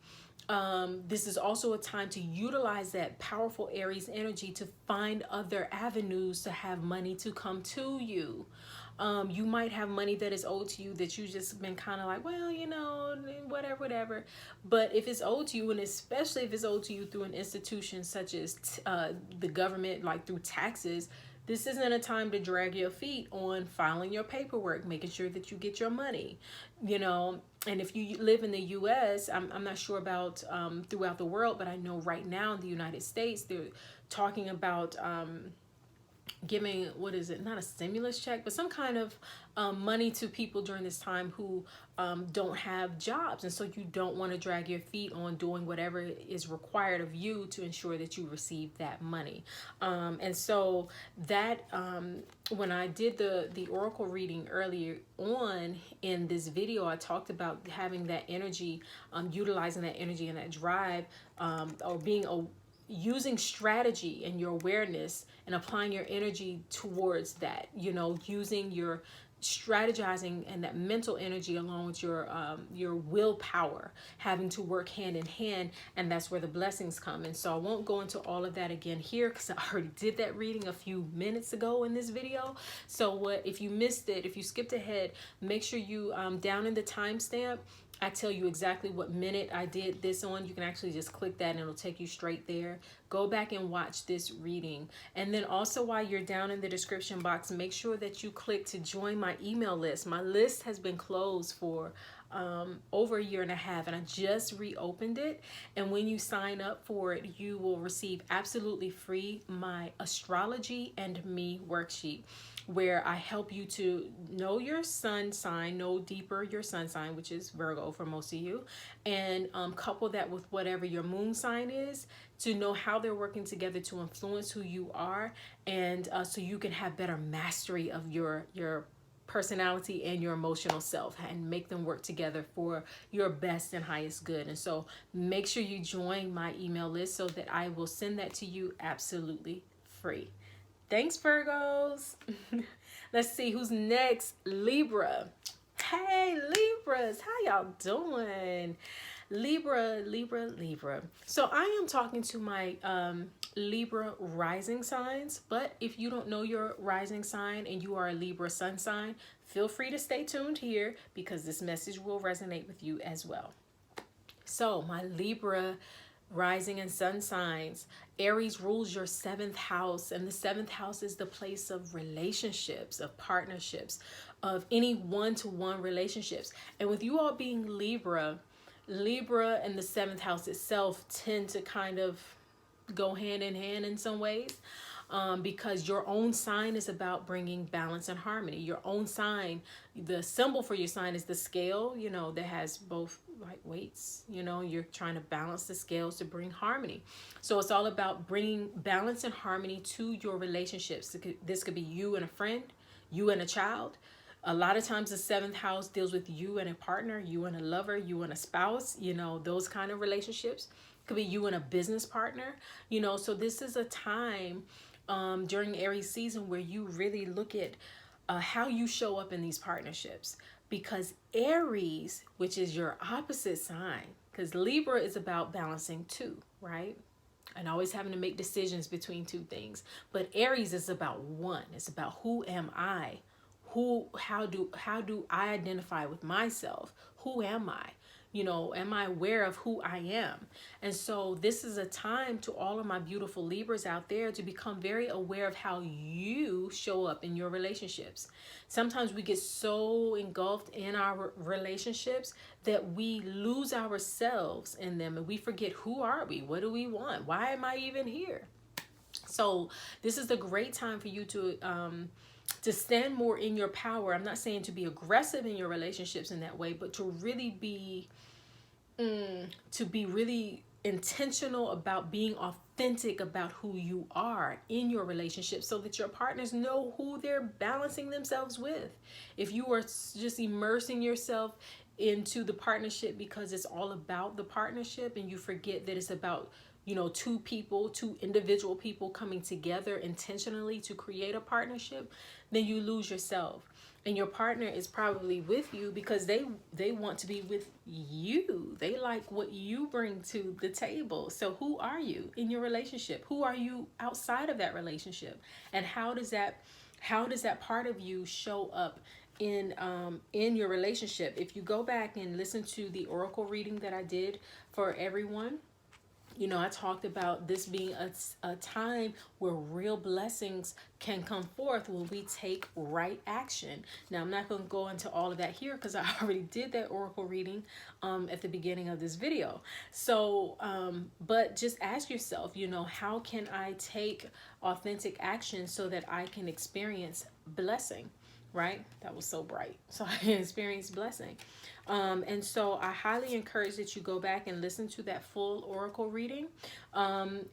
this is also a time to utilize that powerful Aries energy to find other avenues to have money to come to you. You might have money that is owed to you that you just been kind of like, well, you know, whatever. But if it's owed to you, and especially if it's owed to you through an institution such as the government, like through taxes, this isn't a time to drag your feet on filing your paperwork, making sure that you get your money, you know. And if you live in the U.S., I'm not sure about throughout the world, but I know right now in the United States, they're talking about giving, what is it, not a stimulus check, but some kind of money to people during this time who don't have jobs. And so you don't want to drag your feet on doing whatever is required of you to ensure that you receive that money. And so that when I did the oracle reading earlier on in this video, I talked about having that energy, utilizing that energy and that drive, or being using strategy and your awareness and applying your energy towards that, you know, using your strategizing and that mental energy along with your willpower, having to work hand in hand, and that's where the blessings come. And so I won't go into all of that again here because I already did that reading a few minutes ago in this video. So if you missed it, if you skipped ahead, make sure you down in the timestamp, I tell you exactly what minute I did this on. You can actually just click that and it'll take you straight there. Go back and watch this reading. And then also, while you're down in the description box, make sure that you click to join my email list. My list has been closed for over a year and a half, and I just reopened it. And when you sign up for it, you will receive absolutely free my astrology and me worksheet, where I help you to know your sun sign, know deeper your sun sign, which is Virgo for most of you, and couple that with whatever your moon sign is, to know how they're working together to influence who you are, and so you can have better mastery of your personality and your emotional self, and make them work together for your best and highest good. And so make sure you join my email list so that I will send that to you absolutely free. Thanks, Virgos. Let's see who's next. Libra. Hey, Libras, how y'all doing? Libra. So I am talking to my Libra rising signs, but if you don't know your rising sign and you are a Libra sun sign, feel free to stay tuned here because this message will resonate with you as well. So my Libra rising and sun signs, Aries rules your 7th house, and the 7th house is the place of relationships, of partnerships, of any one-to-one relationships. And with you all being Libra, Libra and the seventh house itself tend to kind of go hand in hand in some ways, because your own sign is about bringing balance and harmony. Your own sign, the symbol for your sign is the scale, you know, that has both like weights. You know, you're trying to balance the scales to bring harmony. So it's all about bringing balance and harmony to your relationships. This could be you and a friend, you and a child. A lot of times the seventh house deals with you and a partner, you and a lover, you and a spouse, you know, those kind of relationships. Could be you and a business partner, you know. So this is a time during Aries season where you really look at how you show up in these partnerships, because Aries, which is your opposite sign, because Libra is about balancing two, right? And always having to make decisions between two things. But Aries is about one. It's about who am I? How do I identify with myself? Who am I? You know, am I aware of who I am? And so this is a time to all of my beautiful Libras out there to become very aware of how you show up in your relationships. Sometimes we get so engulfed in our relationships that we lose ourselves in them, and we forget, who are we? What do we want? Why am I even here? So this is a great time for you to stand more in your power. I'm not saying to be aggressive in your relationships in that way, but to really be really intentional about being authentic about who you are in your relationship, so that your partners know who they're balancing themselves with. If you are just immersing yourself into the partnership because it's all about the partnership, and you forget that it's about, you know, two individual people coming together intentionally to create a partnership, then you lose yourself. And your partner is probably with you because they want to be with you. They like what you bring to the table. So who are you in your relationship? Who are you outside of that relationship? And how does that part of you show up in your relationship? If you go back and listen to the oracle reading that I did for everyone, you know, I talked about this being a time where real blessings can come forth when we take right action. Now, I'm not going to go into all of that here because I already did that oracle reading at the beginning of this video. So, but just ask yourself, you know, how can I take authentic action so that I can experience blessing? Right? That was so bright. So I can experience blessing. And so I highly encourage that you go back and listen to that full oracle reading.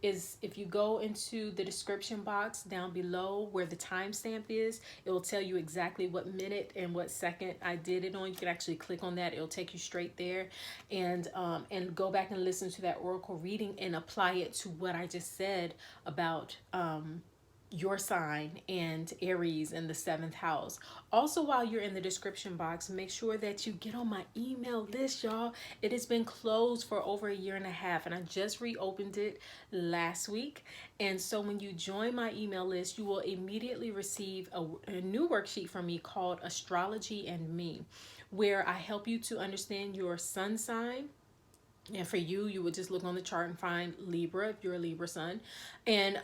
Is if you go into the description box down below where the timestamp is, it will tell you exactly what minute and what second I did it on. You can actually click on that. It'll take you straight there, and go back and listen to that oracle reading and apply it to what I just said about your sign and Aries in the seventh house. Also, while you're in the description box, make sure that you get on my email list, y'all. It has been closed for over 1.5 years, and I just reopened it last week. And so when you join my email list, you will immediately receive a new worksheet from me called Astrology and Me, where I help you to understand your sun sign. And for you, you would just look on the chart and find Libra if you're a Libra sun, and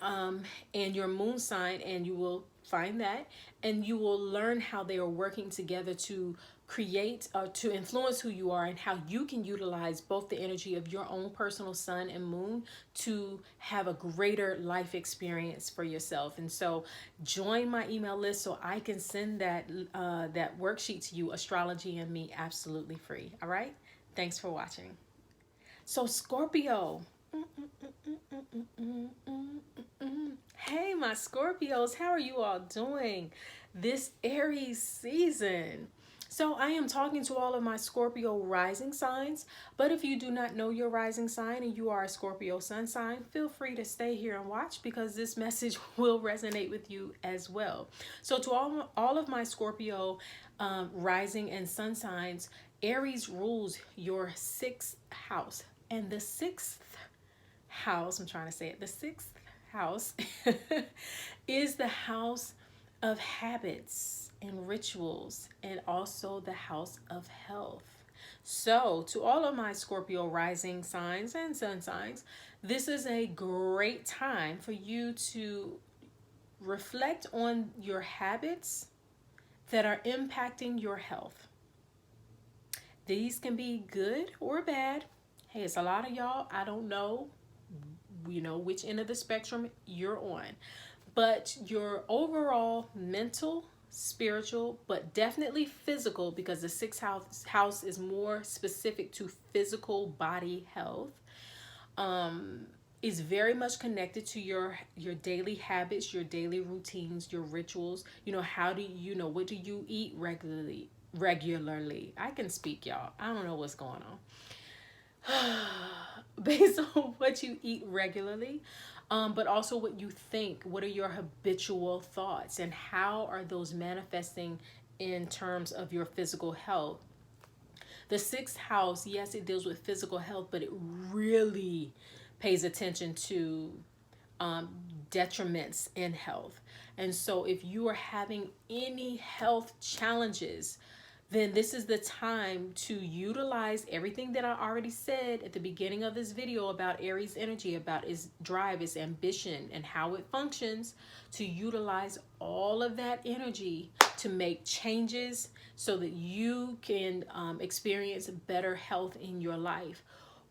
your moon sign, and you will find that, and you will learn how they are working together to create to influence who you are, and how you can utilize both the energy of your own personal sun and moon to have a greater life experience for yourself. And so join my email list so I can send that worksheet to you, Astrology and Me, absolutely free. All right, thanks for watching. So Scorpio, hey my Scorpios, how are you all doing this Aries season? So I am talking to all of my Scorpio rising signs, but if you do not know your rising sign and you are a Scorpio sun sign, feel free to stay here and watch, because this message will resonate with you as well. So to all of my Scorpio rising and sun signs, Aries rules your 6th house. And the 6th house, I'm trying to say it, the 6th house is the house of habits and rituals, and also the house of health. So to all of my Scorpio rising signs and sun signs, this is a great time for you to reflect on your habits that are impacting your health. These can be good or bad. Hey, it's a lot of y'all. I don't know, which end of the spectrum you're on. But your overall mental, spiritual, but definitely physical, because the sixth house is more specific to physical body health, is very much connected to your daily habits, your daily routines, your rituals. How do what do you eat regularly? I can speak, y'all. I don't know what's going on. Based on what you eat regularly, but also what you think. What are your habitual thoughts, and how are those manifesting in terms of your physical health? The sixth house, yes, it deals with physical health, but it really pays attention to detriments in health. And so if you are having any health challenges, then this is the time to utilize everything that I already said at the beginning of this video about Aries energy, about its drive, its ambition, and how it functions, to utilize all of that energy to make changes so that you can experience better health in your life.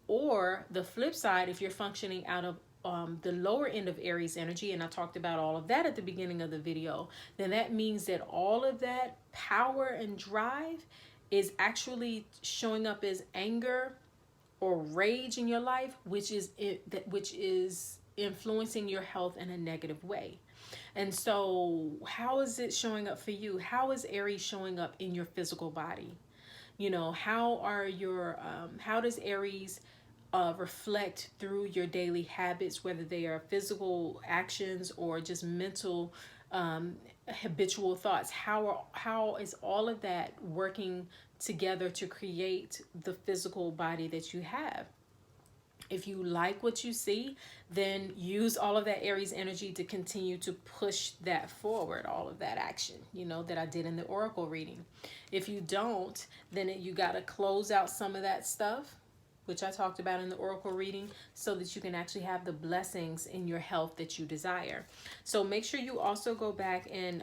Or the flip side, if you're functioning out of the lower end of Aries energy, and I talked about all of that at the beginning of the video, then that means that all of that power and drive is actually showing up as anger or rage in your life, which is influencing your health in a negative way. And so how is it showing up for you? How is Aries showing up in your physical body? How does Aries reflect through your daily habits, whether they are physical actions or just mental habitual thoughts? How is all of that working together to create the physical body that you have? If you like what you see, then use all of that Aries energy to continue to push that forward, all of that action, that I did in the oracle reading. If you don't, then you got to close out some of that stuff, which I talked about in the oracle reading, so that you can actually have the blessings in your health that you desire. So make sure you also go back and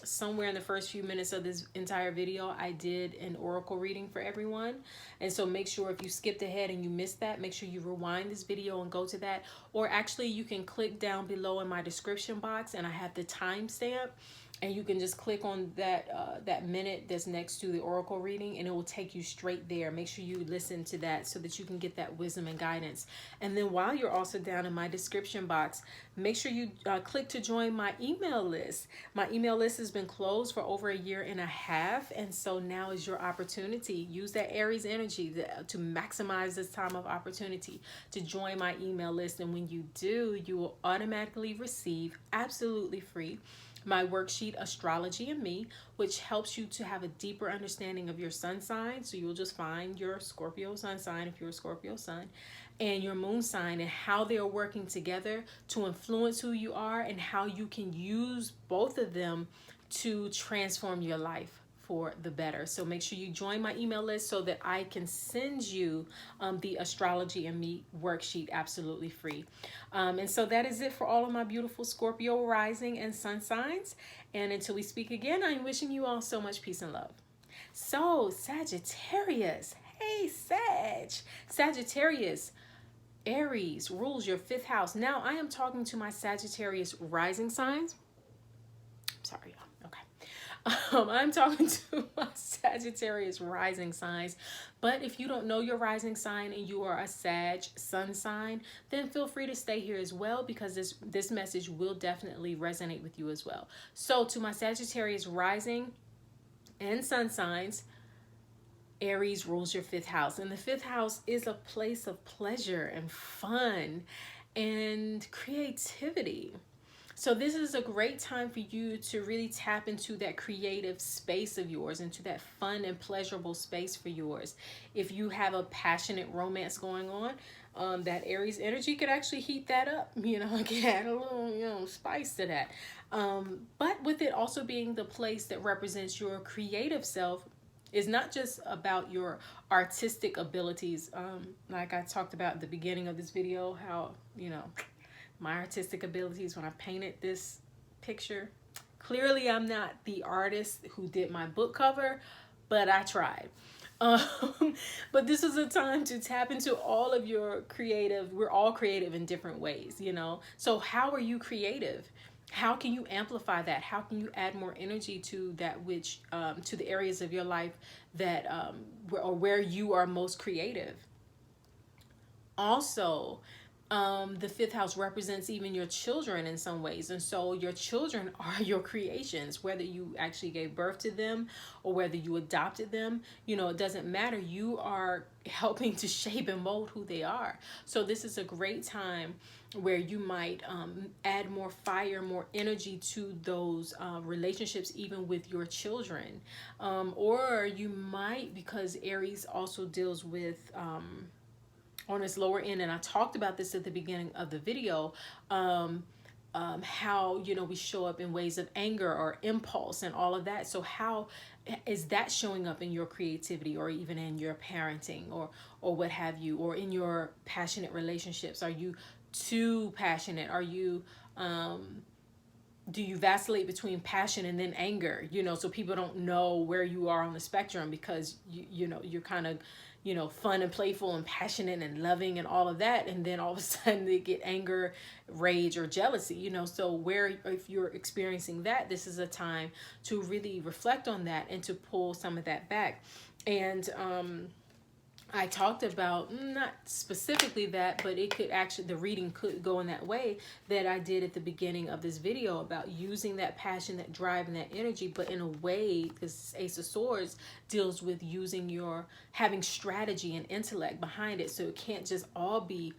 somewhere in the first few minutes of this entire video, I did an oracle reading for everyone. And so make sure, if you skipped ahead and you missed that, make sure you rewind this video and go to that. Or actually, you can click down below in my description box, and I have the timestamp, and you can just click on that minute that's next to the oracle reading, and it will take you straight there. Make sure you listen to that so that you can get that wisdom and guidance. And then while you're also down in my description box, make sure you click to join my email list. My email list has been closed for over 1.5 years, and so now is your opportunity. Use that Aries energy to maximize this time of opportunity to join my email list. And when you do, you will automatically receive, absolutely free, my worksheet, Astrology and Me, which helps you to have a deeper understanding of your sun sign. So you'll just find your Scorpio sun sign if you're a Scorpio sun, and your moon sign, and how they are working together to influence who you are, and how you can use both of them to transform your life for the better. So make sure you join my email list so that I can send you the Astrology and Me worksheet absolutely free. And so that is it for all of my beautiful Scorpio rising and sun signs. And until we speak again, I'm wishing you all so much peace and love. So Sagittarius, hey Sagittarius, Aries rules your 5th house. Now I am talking to my Sagittarius rising signs. Sorry, y'all. Okay. I'm talking to my Sagittarius rising signs, but if you don't know your rising sign and you are a Sag sun sign, then feel free to stay here as well, because this message will definitely resonate with you as well. So to my Sagittarius rising and sun signs, Aries rules your 5th house, and the 5th house is a place of pleasure and fun and creativity. So this is a great time for you to really tap into that creative space of yours, into that fun and pleasurable space for yours. If you have a passionate romance going on, that Aries energy could actually heat that up, can add a little, spice to that. But with it also being the place that represents your creative self, is not just about your artistic abilities. Like I talked about at the beginning of this video, how, my artistic abilities when I painted this picture. Clearly, I'm not the artist who did my book cover, but I tried. But this is a time to tap into all of your creative. We're all creative in different ways, you know. So how are you creative? How can you amplify that? How can you add more energy to that which, to the areas of your life that, or where you are most creative? Also, the fifth house represents even your children in some ways. And so your children are your creations, whether you actually gave birth to them or whether you adopted them, you know, it doesn't matter. You are helping to shape and mold who they are. So this is a great time where you might add more fire, more energy to those relationships, even with your children. Or you might, because Aries also deals with, on its lower end, and I talked about this at the beginning of the video, how, you know, we show up in ways of anger or impulse and all of that. So how is that showing up in your creativity, or even in your parenting, or what have you, or in your passionate relationships? Are you too passionate? Are you do you vacillate between passion and then anger, you know, so people don't know where you are on the spectrum, because you know, you're kind of, you know, fun and playful and passionate and loving and all of that, and then all of a sudden they get anger, rage, or jealousy, you know. So where, if you're experiencing that, this is a time to really reflect on that and to pull some of that back. And I talked about, not specifically that, but it could actually, the reading could go in that way that I did at the beginning of this video, about using that passion, that drive, and that energy, but in a way, because Ace of Swords deals with using your, having strategy and intellect behind it. So it can't just all be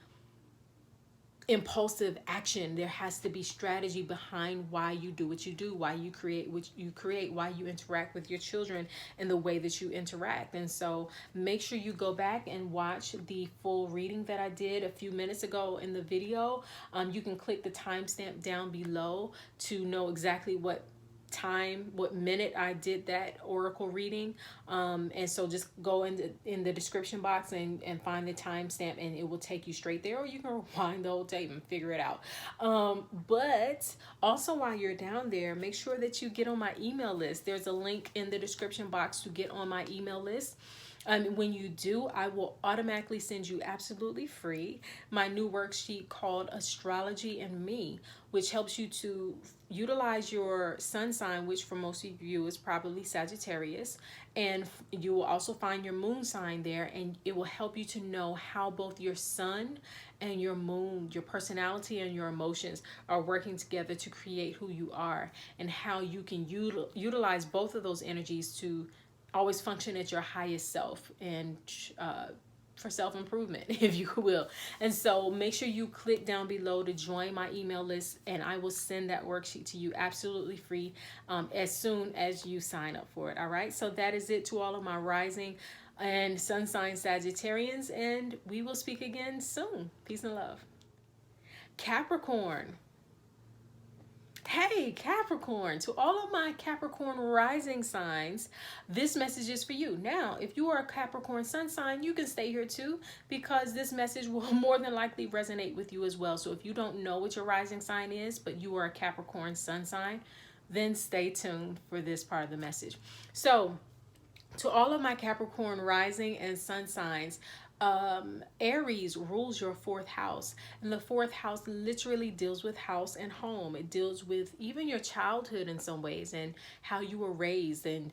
impulsive action. There has to be strategy behind why you do what you do, why you create what you create, why you interact with your children and the way that you interact. And so make sure you go back and watch the full reading that I did a few minutes ago in the video. You can click the timestamp down below to know exactly what time, what minute I did that oracle reading. And so just go in the description box and find the timestamp, and it will take you straight there, or you can rewind the whole tape and figure it out. But also, while you're down there, make sure that you get on my email list. There's a link in the description box to get on my email list. When you do, I will automatically send you, absolutely free, my new worksheet called Astrology and Me, which helps you to utilize your sun sign, which for most of you is probably Sagittarius, and you will also find your moon sign there, and it will help you to know how both your sun and your moon, your personality and your emotions, are working together to create who you are, and how you can utilize both of those energies to always function at your highest self, and for self-improvement, if you will. And so make sure you click down below to join my email list, and I will send that worksheet to you absolutely free as soon as you sign up for it. All right, so that is it to all of my rising and sun sign Sagittarians, and we will speak again soon. Peace and love. Capricorn. Hey, Capricorn, to all of my Capricorn rising signs, this message is for you. Now, if you are a Capricorn sun sign, you can stay here too, because this message will more than likely resonate with you as well. So if you don't know what your rising sign is, but you are a Capricorn sun sign, then stay tuned for this part of the message. So to all of my Capricorn rising and sun signs, Aries rules your fourth house, and the fourth house literally deals with house and home. It deals with even your childhood in some ways, and how you were raised, and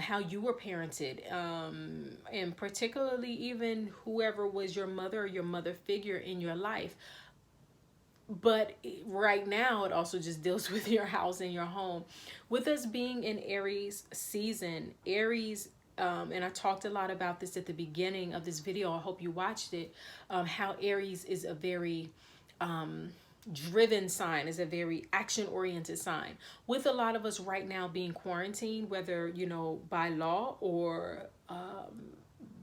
how you were parented, and particularly even whoever was your mother or your mother figure in your life. But right now, it also just deals with your house and your home. With us being in Aries season, Aries, and I talked a lot about this at the beginning of this video, I hope you watched it, how Aries is a very driven sign, is a very action-oriented sign. With a lot of us right now being quarantined, whether, you know, by law or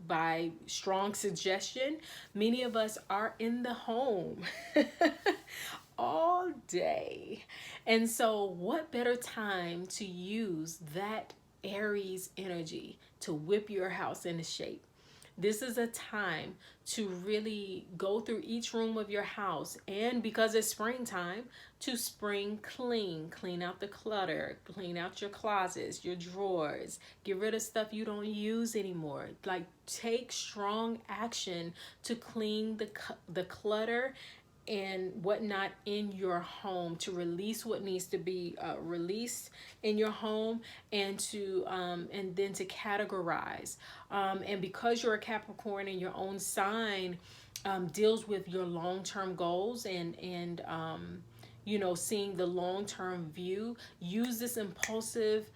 by strong suggestion, many of us are in the home all day. And so what better time to use that Aries energy to whip your house into shape, This is a time to really go through each room of your house, and because it's springtime, to spring clean. Clean out the clutter, clean out your closets, your drawers, get rid of stuff you don't use anymore. Like, take strong action to clean the clutter and whatnot in your home, to release what needs to be released in your home, and to and then to categorize, and because you're a Capricorn and your own sign deals with your long-term goals, and you know, seeing the long-term view, use this impulsive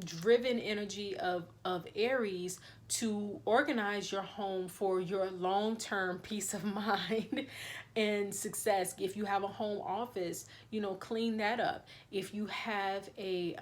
driven energy of Aries to organize your home for your long-term peace of mind and success. If you have a home office, you know, clean that up. If you have a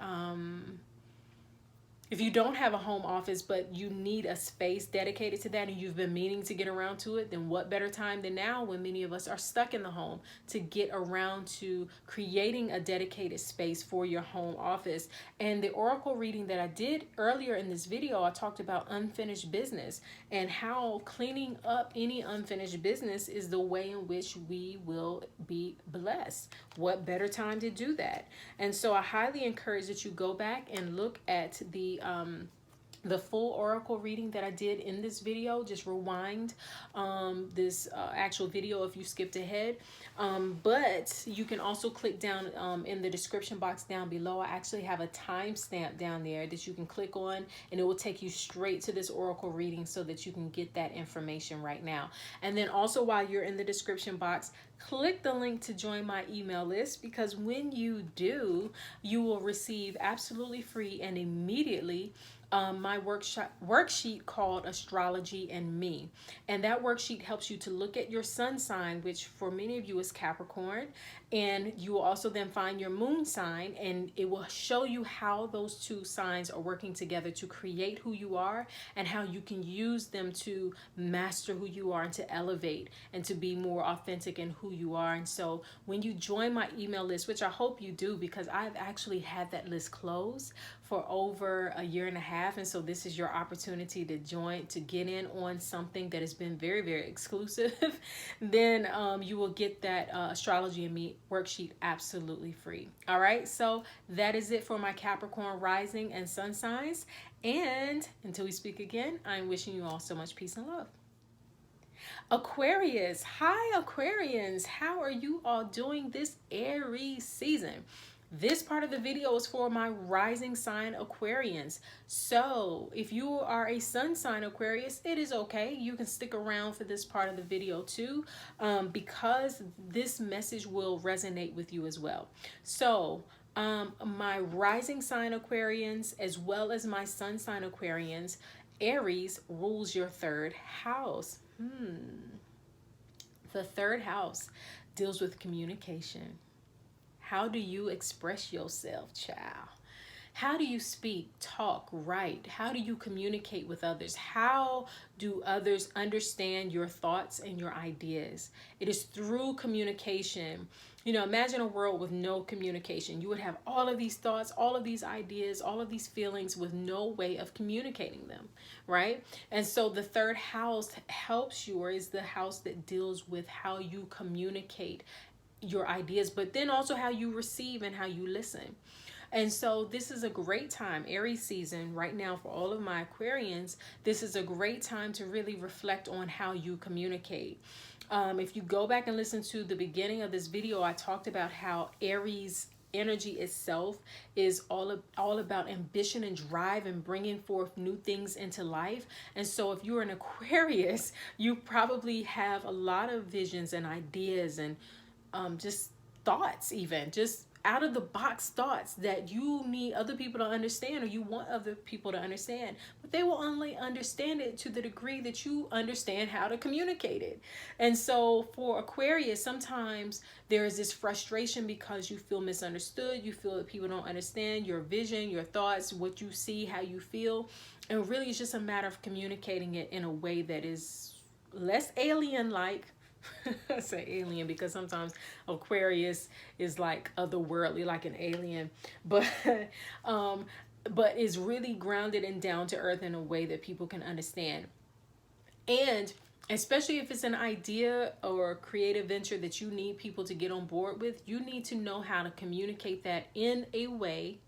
if you don't have a home office, but you need a space dedicated to that and you've been meaning to get around to it, then what better time than now, when many of us are stuck in the home, to get around to creating a dedicated space for your home office. And the oracle reading that I did earlier in this video, I talked about unfinished business and how cleaning up any unfinished business is the way in which we will be blessed. What better time to do that? And so I highly encourage that you go back and look at the full oracle reading that I did in this video. Just rewind this actual video if you skipped ahead. But you can also click down in the description box down below. I actually have a timestamp down there that you can click on, and it will take you straight to this oracle reading so that you can get that information right now. And then also, while you're in the description box, click the link to join my email list, because when you do, you will receive absolutely free and immediately my worksheet called Astrology and Me. And that worksheet helps you to look at your sun sign, which for many of you is Capricorn, and you will also then find your moon sign, and it will show you how those two signs are working together to create who you are, and how you can use them to master who you are and to elevate and to be more authentic in who you are. And so when you join my email list, which I hope you do, because I've actually had that list closed for over a year and a half, and so this is your opportunity to join, to get in on something that has been very, very exclusive, then you will get that Astrology and Me worksheet absolutely free. All right, so that is it for my Capricorn rising and sun signs, and until we speak again, I'm wishing you all so much peace and love. Aquarius, hi Aquarians, how are you all doing this Aries season? This part of the video is for my rising sign Aquarians. So if you are a sun sign Aquarius, it is okay. You can stick around for this part of the video too, because this message will resonate with you as well. So my rising sign Aquarians, as well as my sun sign Aquarians, Aries rules your third house. The third house deals with communication. How do you express yourself, child? How do you speak, talk, write? How do you communicate with others? How do others understand your thoughts and your ideas? It is through communication. You know, imagine a world with no communication. You would have all of these thoughts, all of these ideas, all of these feelings with no way of communicating them, right? And so the third house helps you, or is the house that deals with how you communicate your ideas, but then also how you receive and how you listen. And so this is a great time, Aries season right now, for all of my Aquarians. This is a great time to really reflect on how you communicate. If you go back and listen to the beginning of this video, I talked about how Aries energy itself is all about ambition and drive and bringing forth new things into life. And so if you're an Aquarius, you probably have a lot of visions and ideas and just thoughts, even just out of the box thoughts that you need other people to understand, or you want other people to understand, but they will only understand it to the degree that you understand how to communicate it. And so for Aquarius, sometimes there is this frustration because you feel misunderstood. You feel that people don't understand your vision, your thoughts, what you see, how you feel. And really it's just a matter of communicating it in a way that is less alien-like. I say alien because sometimes Aquarius is like otherworldly, like an alien, but is really grounded and down to earth in a way that people can understand. And especially if it's an idea or a creative venture that you need people to get on board with, you need to know how to communicate that in a way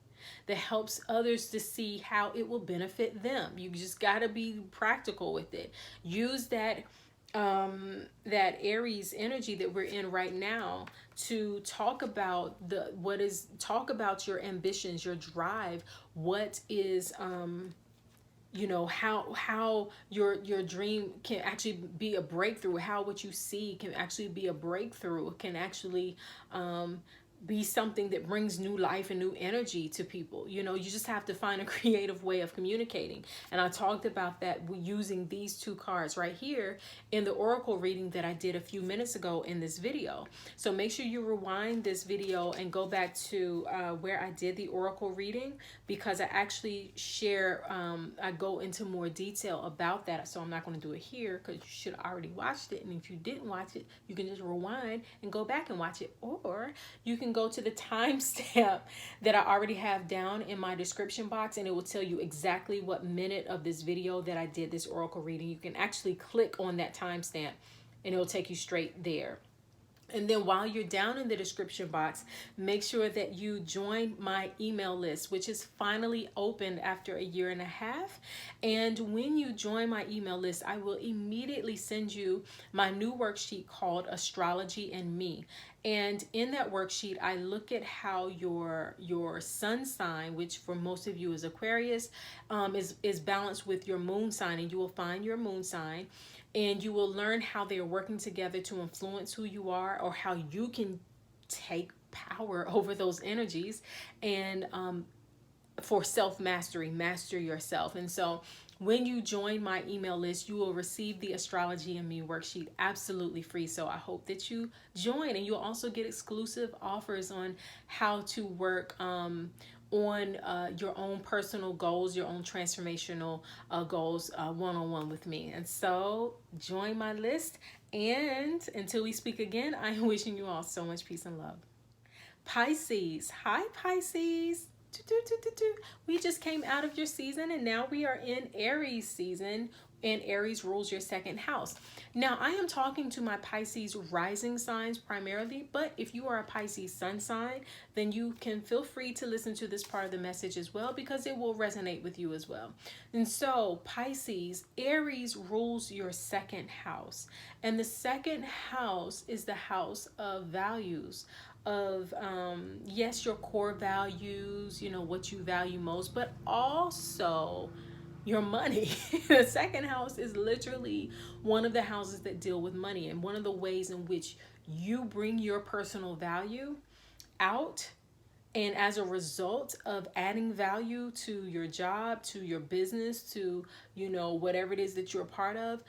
that helps others to see how it will benefit them. You just got to be practical with it. Use that Aries energy that we're in right now to talk about talk about your ambitions, your drive, what is you know, how your dream can actually be a breakthrough, how what you see can actually be a breakthrough, can actually be something that brings new life and new energy to people. You know, you just have to find a creative way of communicating. And I talked about that using these two cards right here in the oracle reading that I did a few minutes ago in this video. So make sure you rewind this video and go back to where I did the oracle reading, because I actually share, I go into more detail about that. So I'm not going to do it here because you should have already watched it. And if you didn't watch it, you can just rewind and go back and watch it. Or you can go to the timestamp that I already have down in my description box, and it will tell you exactly what minute of this video that I did this oracle reading. You can actually click on that timestamp and it will take you straight there. And then while you're down in the description box, make sure that you join my email list, which is finally open after a year and a half. And when you join my email list, I will immediately send you my new worksheet called Astrology and Me. And in that worksheet, I look at how your sun sign, which for most of you is Aquarius, is balanced with your moon sign. And you will find your moon sign, and you will learn how they are working together to influence who you are, or how you can take power over those energies and for self-mastery, master yourself. And so when you join my email list, you will receive the Astrology and Me worksheet absolutely free. So I hope that you join, and you'll also get exclusive offers on how to work on your own personal goals, your own transformational goals one-on-one with me. And so join my list. And until we speak again, I am wishing you all so much peace and love. Pisces. Hi, Pisces. We just came out of your season, and now we are in Aries season, and Aries rules your second house. Now, I am talking to my Pisces rising signs primarily, but if you are a Pisces sun sign, then you can feel free to listen to this part of the message as well, because it will resonate with you as well. And so, Pisces, Aries rules your second house, and the second house is the house of values, of yes, your core values, you know, what you value most, but also your money. The second house is literally one of the houses that deal with money, and one of the ways in which you bring your personal value out, and as a result of adding value to your job, to your business, to, you know, whatever it is that you're a part of,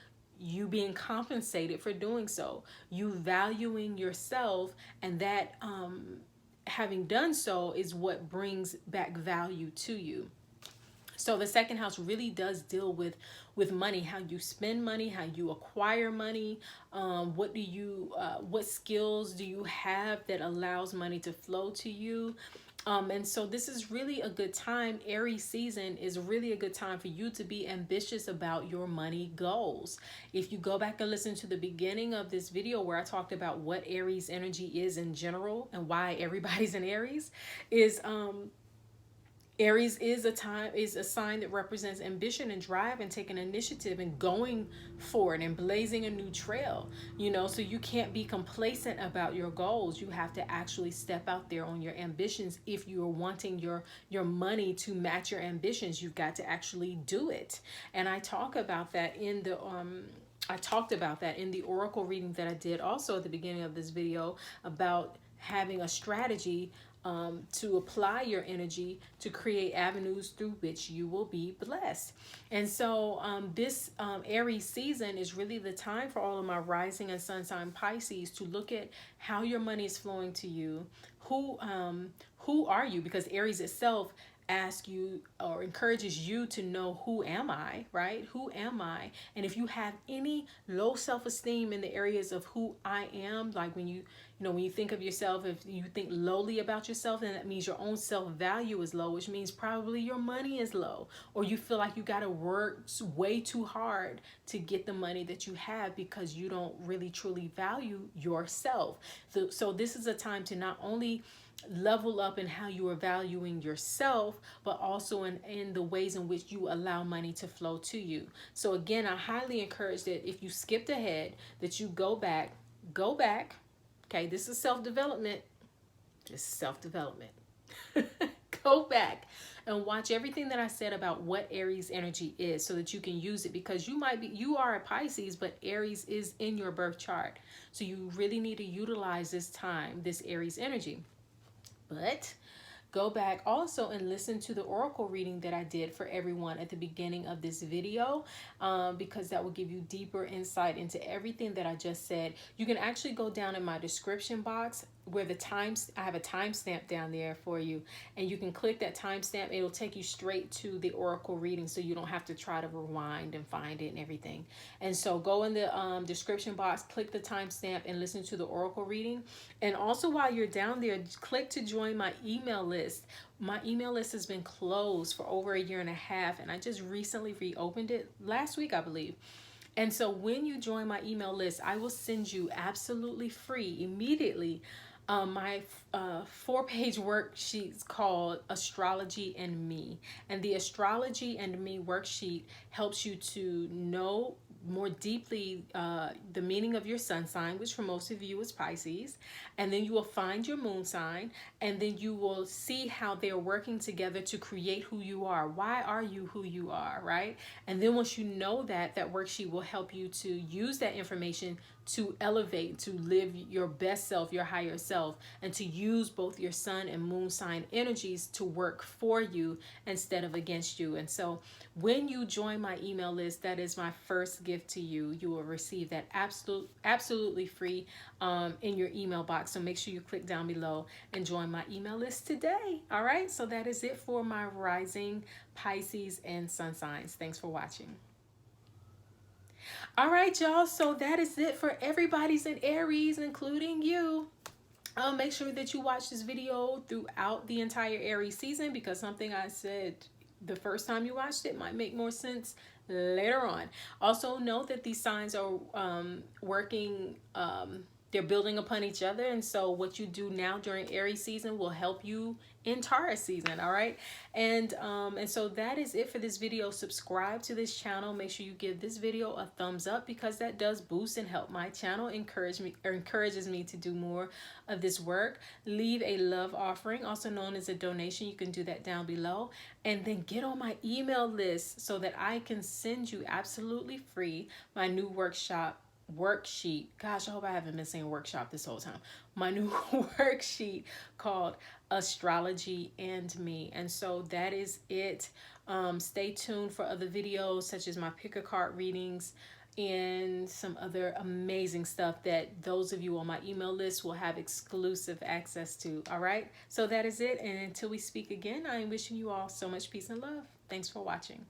you being compensated for doing so, you valuing yourself, and that having done so is what brings back value to you. So the second house really does deal with money, how you spend money, how you acquire money, what skills do you have that allows money to flow to you. And so this is really a good time. Aries season is really a good time for you to be ambitious about your money goals. If you go back and listen to the beginning of this video where I talked about what Aries energy is in general and why everybody's in Aries, Aries is a sign that represents ambition and drive and taking initiative and going forward and blazing a new trail, you know, so you can't be complacent about your goals. You have to actually step out there on your ambitions. If you are wanting your money to match your ambitions, you've got to actually do it. And I talked about that in the oracle reading that I did also at the beginning of this video, about having a strategy to apply your energy to create avenues through which you will be blessed. And so this Aries season is really the time for all of my rising and sun sign Pisces to look at how your money is flowing to you. Who are you? Because Aries itself, ask you or encourages you to know, who am I, right? Who am I? And if you have any low self-esteem in the areas of who I am, like when when you think of yourself, if you think lowly about yourself, then that means your own self-value is low, which means probably your money is low, or you feel like you got to work way too hard to get the money that you have because you don't really truly value yourself. So this is a time to not only level up in how you are valuing yourself, but also in the ways in which you allow money to flow to you. So again, I highly encourage that if you skipped ahead, that you go back. Okay, this is self-development. Just self-development. Go back and watch everything that I said about what Aries energy is, so that you can use it, because you are a Pisces, but Aries is in your birth chart. So you really need to utilize this time, this Aries energy. But go back also and listen to the oracle reading that I did for everyone at the beginning of this video, because that will give you deeper insight into everything that I just said. You can actually go down in my description box where I have a timestamp down there for you, and you can click that timestamp. It'll take you straight to the oracle reading, so you don't have to try to rewind and find it and everything. And so go in the description box, click the timestamp, and listen to the oracle reading. And also, while you're down there, click to join my email list. My email list has been closed for over 1.5 years, and I just recently reopened it last week, I believe. And so when you join my email list, I will send you absolutely free immediately my 4-page worksheets called Astrology and Me. And the Astrology and Me worksheet helps you to know more deeply the meaning of your sun sign, which for most of you is Pisces. And then you will find your moon sign, and then you will see how they're working together to create who you are. Why are you who you are, right? And then once you know that, that worksheet will help you to use that information to elevate, to live your best self, your higher self, and to use both your sun and moon sign energies to work for you instead of against you. And so when you join my email list, that is my first gift to you. You will receive that absolutely free in your email box. So make sure you click down below and join my email list today. All right, so that is it for my rising Pisces and sun signs. Thanks for watching. All right, y'all, so that is it for everybody's in Aries, including you. Make sure that you watch this video throughout the entire Aries season, because something I said the first time you watched it might make more sense later on. Also note that these signs are working, they're building upon each other, and so what you do now during Aries season will help you in Taurus season. All right, and so that is it for this video. Subscribe to this channel. Make sure you give this video a thumbs up, because that does boost and help my channel, encourages me to do more of this work. Leave a love offering, also known as a donation. You can do that down below, and then get on my email list so that I can send you absolutely free my new worksheet. Gosh, I hope I haven't been saying workshop this whole time. My new worksheet called Astrology and Me. And so that is it. Stay tuned for other videos, such as my pick a card readings and some other amazing stuff that those of you on my email list will have exclusive access to. All right, so that is it, and until we speak again, I am wishing you all so much peace and love. Thanks for watching.